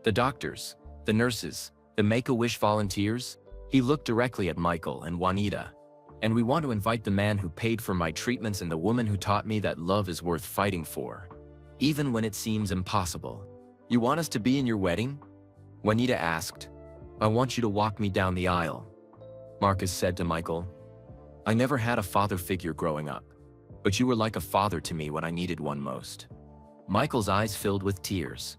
The doctors, the nurses, the Make-A-Wish volunteers. He looked directly at Michael and Juanita. And we want to invite the man who paid for my treatments and the woman who taught me that love is worth fighting for, even when it seems impossible. You want us to be in your wedding? Juanita asked. I want you to walk me down the aisle. Marcus said to Michael. I never had a father figure growing up, but you were like a father to me when I needed one most. Michael's eyes filled with tears.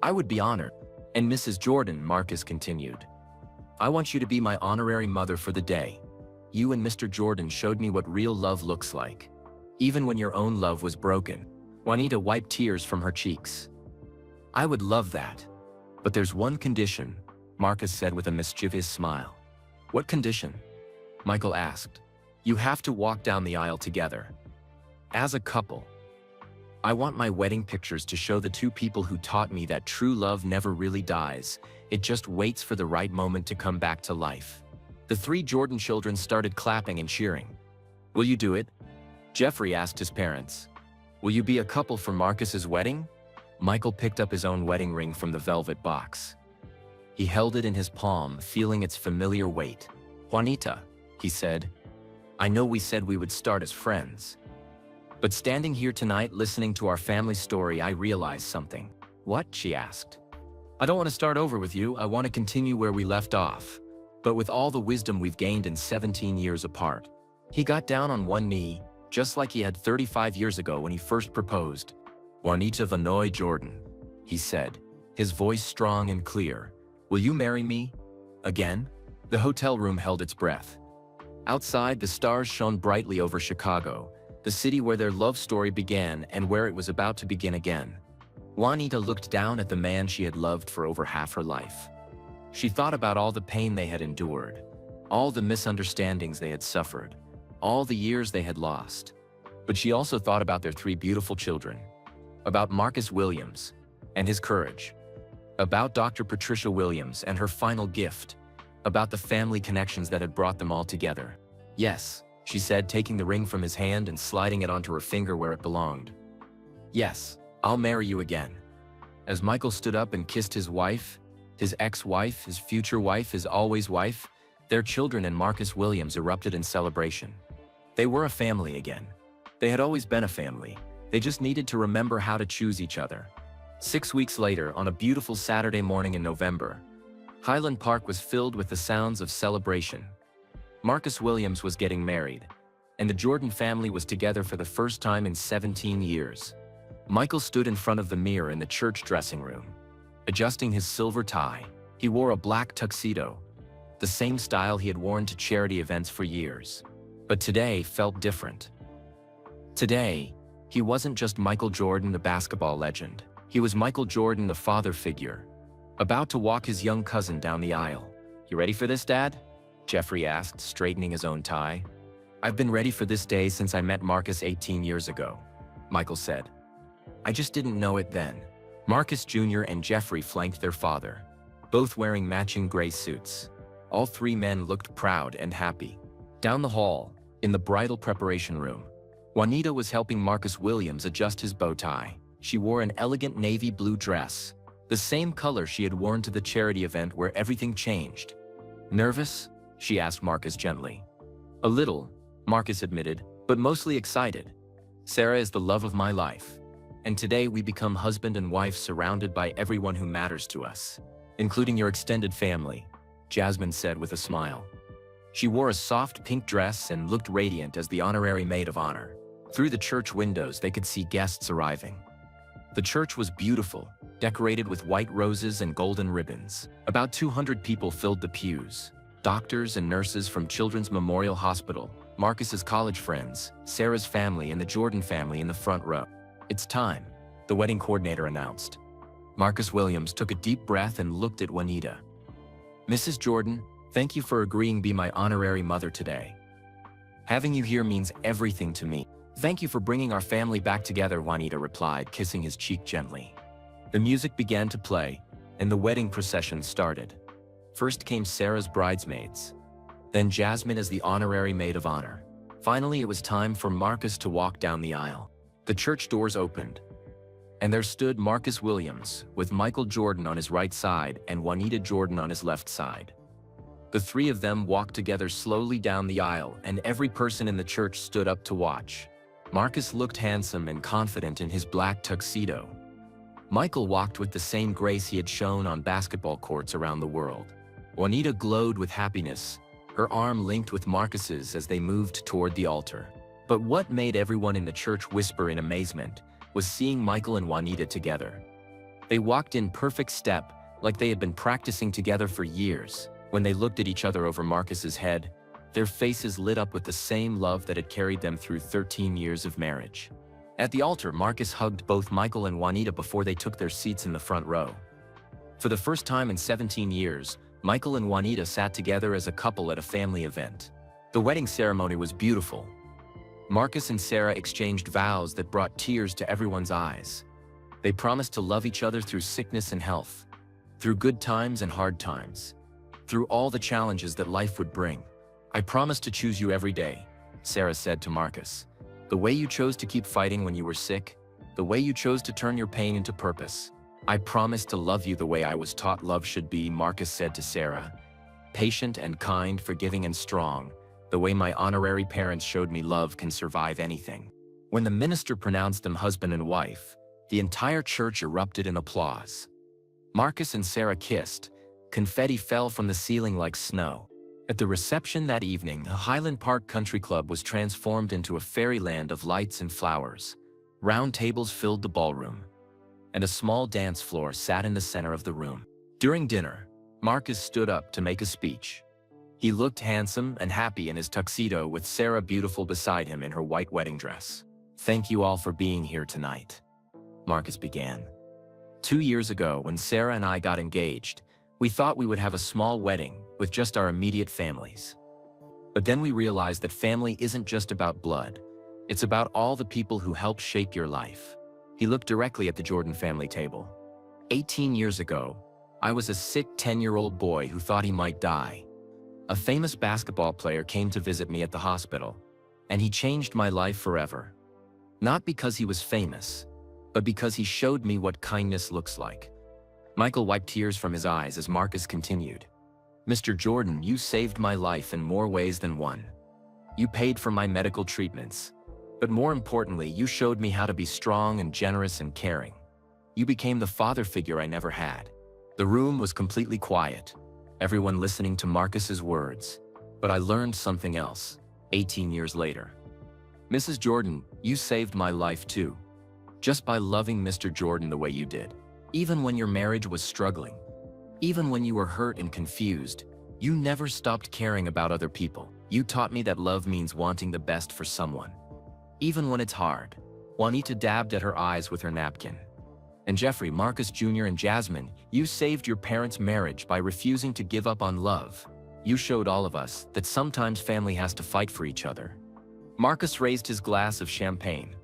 I would be honored. And Mrs. Jordan, Marcus continued. I want you to be my honorary mother for the day. You and Mr. Jordan showed me what real love looks like, even when your own love was broken. Juanita wiped tears from her cheeks. I would love that. But there's one condition, Marcus said with a mischievous smile. What condition? Michael asked. You have to walk down the aisle together. As a couple. I want my wedding pictures to show the two people who taught me that true love never really dies. It just waits for the right moment to come back to life. The three Jordan children started clapping and cheering. Will you do it? Jeffrey asked his parents. Will you be a couple for Marcus's wedding? Michael picked up his own wedding ring from the velvet box. He held it in his palm, feeling its familiar weight. Juanita, he said, I know we said we would start as friends. But standing here tonight listening to our family story, I realized something. What? She asked. I don't want to start over with you, I want to continue where we left off. But with all the wisdom we've gained in 17 years apart. He got down on one knee, just like he had 35 years ago when he first proposed. Juanita Vanoy Jordan, he said, his voice strong and clear. Will you marry me? Again? The hotel room held its breath. Outside, the stars shone brightly over Chicago, the city where their love story began and where it was about to begin again. Juanita looked down at the man she had loved for over half her life. She thought about all the pain they had endured, all the misunderstandings they had suffered, all the years they had lost. But she also thought about their 3 beautiful children, about Marcus Williams and his courage, about Dr. Patricia Williams and her final gift, about the family connections that had brought them all together. "Yes," she said, taking the ring from his hand and sliding it onto her finger where it belonged. "Yes, I'll marry you again." As Michael stood up and kissed his wife, his ex-wife, his future wife, his always wife, their children and Marcus Williams erupted in celebration. They were a family again. They had always been a family. They just needed to remember how to choose each other. 6 weeks later, on a beautiful Saturday morning in November, Highland Park was filled with the sounds of celebration. Marcus Williams was getting married, and the Jordan family was together for the first time in 17 years. Michael stood in front of the mirror in the church dressing room. Adjusting his silver tie, he wore a black tuxedo, the same style he had worn to charity events for years. But today felt different. Today, he wasn't just Michael Jordan, the basketball legend. He was Michael Jordan, the father figure, about to walk his young cousin down the aisle. "You ready for this, Dad?" Jeffrey asked, straightening his own tie. "I've been ready for this day since I met Marcus 18 years ago," Michael said. "I just didn't know it then." Marcus Jr. and Jeffrey flanked their father, both wearing matching gray suits. All 3 men looked proud and happy. Down the hall, in the bridal preparation room, Juanita was helping Marcus Williams adjust his bow tie. She wore an elegant navy blue dress, the same color she had worn to the charity event where everything changed. "Nervous?" she asked Marcus gently. "A little," Marcus admitted, "but mostly excited. Sarah is the love of my life. And today we become husband and wife surrounded by everyone who matters to us, including your extended family," Jasmine said with a smile. She wore a soft pink dress and looked radiant as the honorary maid of honor. Through the church windows, they could see guests arriving. The church was beautiful, decorated with white roses and golden ribbons. About 200 people filled the pews. Doctors and nurses from Children's Memorial Hospital, Marcus's college friends, Sarah's family, and the Jordan family in the front row. "It's time," the wedding coordinator announced. Marcus Williams took a deep breath and looked at Juanita. "Mrs. Jordan, thank you for agreeing to be my honorary mother today. Having you here means everything to me." "Thank you for bringing our family back together," Juanita replied, kissing his cheek gently. The music began to play, and the wedding procession started. First came Sarah's bridesmaids, then Jasmine as the honorary maid of honor. Finally, it was time for Marcus to walk down the aisle. The church doors opened, and there stood Marcus Williams, with Michael Jordan on his right side and Juanita Jordan on his left side. The 3 of them walked together slowly down the aisle, and every person in the church stood up to watch. Marcus looked handsome and confident in his black tuxedo. Michael walked with the same grace he had shown on basketball courts around the world. Juanita glowed with happiness, her arm linked with Marcus's as they moved toward the altar. But what made everyone in the church whisper in amazement was seeing Michael and Juanita together. They walked in perfect step, like they had been practicing together for years. When they looked at each other over Marcus's head, their faces lit up with the same love that had carried them through 13 years of marriage. At the altar, Marcus hugged both Michael and Juanita before they took their seats in the front row. For the first time in 17 years, Michael and Juanita sat together as a couple at a family event. The wedding ceremony was beautiful. Marcus and Sarah exchanged vows that brought tears to everyone's eyes. They promised to love each other through sickness and health, through good times and hard times, through all the challenges that life would bring. "I promise to choose you every day," Sarah said to Marcus. "The way you chose to keep fighting when you were sick, the way you chose to turn your pain into purpose. I promise to love you the way I was taught love should be," Marcus said to Sarah. "Patient and kind, forgiving and strong, the way my honorary parents showed me love can survive anything." When the minister pronounced them husband and wife, the entire church erupted in applause. Marcus and Sarah kissed. Confetti fell from the ceiling like snow. At the reception that evening, the Highland Park Country Club was transformed into a fairyland of lights and flowers. Round tables filled the ballroom, and a small dance floor sat in the center of the room. During dinner, Marcus stood up to make a speech. He looked handsome and happy in his tuxedo with Sarah beautiful beside him in her white wedding dress. "Thank you all for being here tonight," Marcus began. "2 years ago, when Sarah and I got engaged, we thought we would have a small wedding with just our immediate families. But then we realized that family isn't just about blood. It's about all the people who help shape your life." He looked directly at the Jordan family table. 18 years ago, I was a sick 10-year-old boy who thought he might die. A famous basketball player came to visit me at the hospital, and he changed my life forever. Not because he was famous, but because he showed me what kindness looks like. Michael wiped tears from his eyes as Marcus continued. "Mr. Jordan, you saved my life in more ways than one. You paid for my medical treatments. But more importantly, you showed me how to be strong and generous and caring. You became the father figure I never had." The room was completely quiet, everyone listening to Marcus's words. But I learned something else, 18 years later. "Mrs. Jordan, you saved my life too. Just by loving Mr. Jordan the way you did. Even when your marriage was struggling, even when you were hurt and confused, you never stopped caring about other people. You taught me that love means wanting the best for someone, even when it's hard." Juanita dabbed at her eyes with her napkin. "And Jeffrey, Marcus Jr. and Jasmine, you saved your parents' marriage by refusing to give up on love. You showed all of us that sometimes family has to fight for each other." Marcus raised his glass of champagne.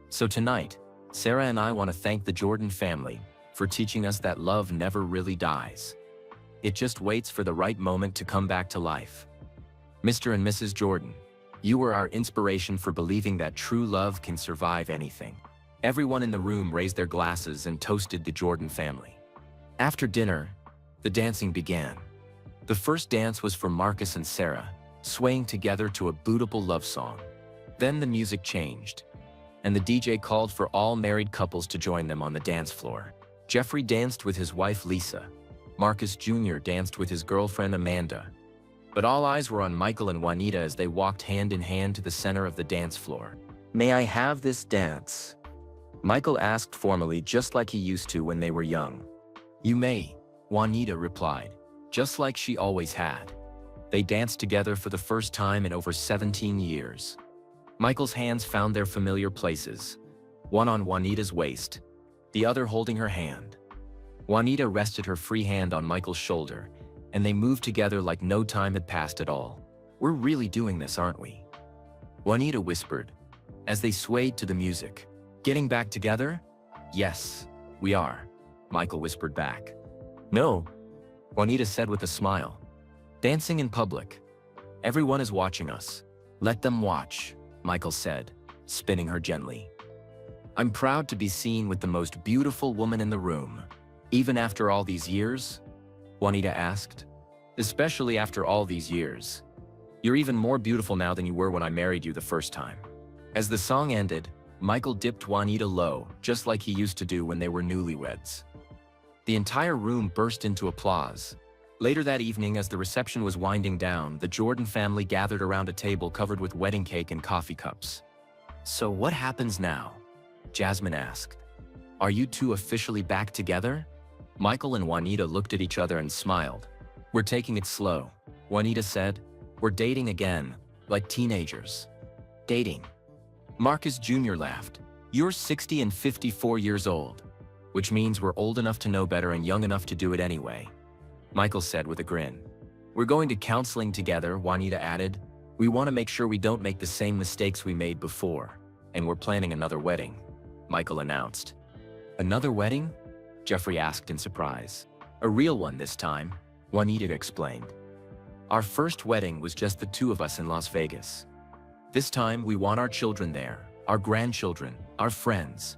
"So tonight, Sarah and I want to thank the Jordan family for teaching us that love never really dies. It just waits for the right moment to come back to life. Mr. and Mrs. Jordan, you were our inspiration for believing that true love can survive anything." Everyone in the room raised their glasses and toasted the Jordan family. After dinner, the dancing began. The first dance was for Marcus and Sarah, swaying together to a beautiful love song. Then the music changed, and the DJ called for all married couples to join them on the dance floor. Jeffrey danced with his wife Lisa. Marcus Jr. danced with his girlfriend Amanda. But all eyes were on Michael and Juanita as they walked hand in hand to the center of the dance floor. "May I have this dance?" Michael asked formally, just like he used to when they were young. "You may," Juanita replied, just like she always had. They danced together for the first time in over 17 years. Michael's hands found their familiar places, one on Juanita's waist, the other holding her hand. Juanita rested her free hand on Michael's shoulder, and they moved together like no time had passed at all. "We're really doing this, aren't we?" Juanita whispered, as they swayed to the music. "Getting back together?" "Yes, we are," Michael whispered back. "No," Juanita said with a smile. "Dancing in public. Everyone is watching us. Let them watch," Michael said, spinning her gently. "I'm proud to be seen with the most beautiful woman in the room. Even after all these years?" Juanita asked. "Especially after all these years. You're even more beautiful now than you were when I married you the first time." As the song ended, Michael dipped Juanita low, just like he used to do when they were newlyweds. The entire room burst into applause. Later that evening, as the reception was winding down, the Jordan family gathered around a table covered with wedding cake and coffee cups. "So what happens now?" Jasmine asked. "Are you two officially back together?" Michael and Juanita looked at each other and smiled. "We're taking it slow," Juanita said. "We're dating again, like teenagers." "Dating?" Marcus Jr. laughed. "You're 60 and 54 years old, which means we're old enough to know better and young enough to do it anyway," Michael said with a grin. "We're going to counseling together," Juanita added. "We want to make sure we don't make the same mistakes we made before. And we're planning another wedding," Michael announced. "Another wedding?" Jeffrey asked in surprise. "A real one this time," Juanita explained. "Our first wedding was just the two of us in Las Vegas. This time we want our children there, our grandchildren, our friends."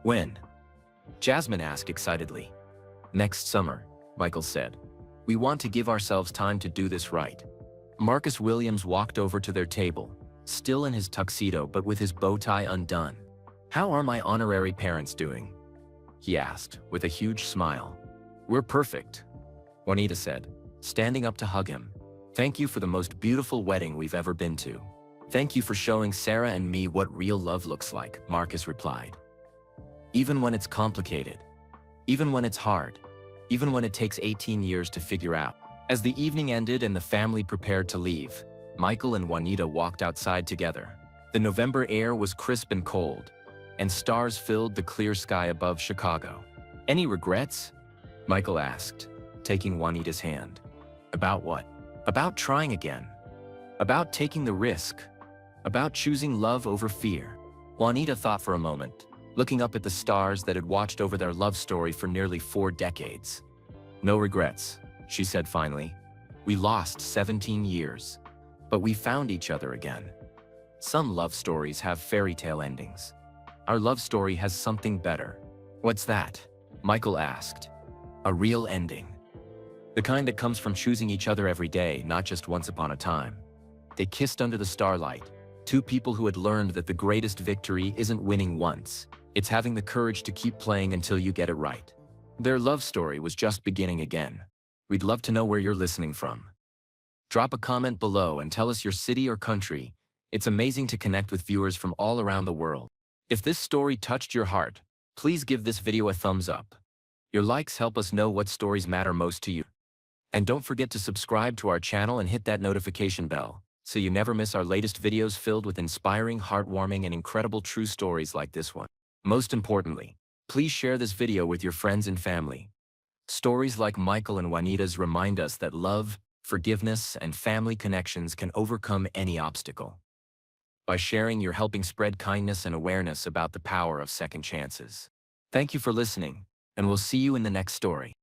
"When?" Jasmine asked excitedly. "Next summer," Michael said. "We want to give ourselves time to do this right." Marcus Williams walked over to their table, still in his tuxedo but with his bow tie undone. "How are my honorary parents doing?" he asked, with a huge smile. "We're perfect," Juanita said, standing up to hug him. "Thank you for the most beautiful wedding we've ever been to." "Thank you for showing Sarah and me what real love looks like," Marcus replied. "Even when it's complicated, even when it's hard, even when it takes 18 years to figure out." As the evening ended and the family prepared to leave, Michael and Juanita walked outside together. The November air was crisp and cold, and stars filled the clear sky above Chicago. "Any regrets?" Michael asked, taking Juanita's hand. "About what?" "About trying again. About taking the risk. About choosing love over fear." Juanita thought for a moment, looking up at the stars that had watched over their love story for nearly 4 decades. "No regrets," she said finally. "We lost 17 years, but we found each other again." Some love stories have fairy tale endings. Our love story has something better. "What's that?" Michael asked. "A real ending. The kind that comes from choosing each other every day, not just once upon a time." They kissed under the starlight, two people who had learned that the greatest victory isn't winning once, it's having the courage to keep playing until you get it right. Their love story was just beginning again. We'd love to know where you're listening from. Drop a comment below and tell us your city or country. It's amazing to connect with viewers from all around the world. If this story touched your heart, please give this video a thumbs up. Your likes help us know what stories matter most to you. And don't forget to subscribe to our channel and hit that notification bell, so you never miss our latest videos filled with inspiring, heartwarming, and incredible true stories like this one. Most importantly, please share this video with your friends and family. Stories like Michael and Juanita's remind us that love, forgiveness, and family connections can overcome any obstacle. By sharing, you're helping spread kindness and awareness about the power of second chances. Thank you for listening, and we'll see you in the next story.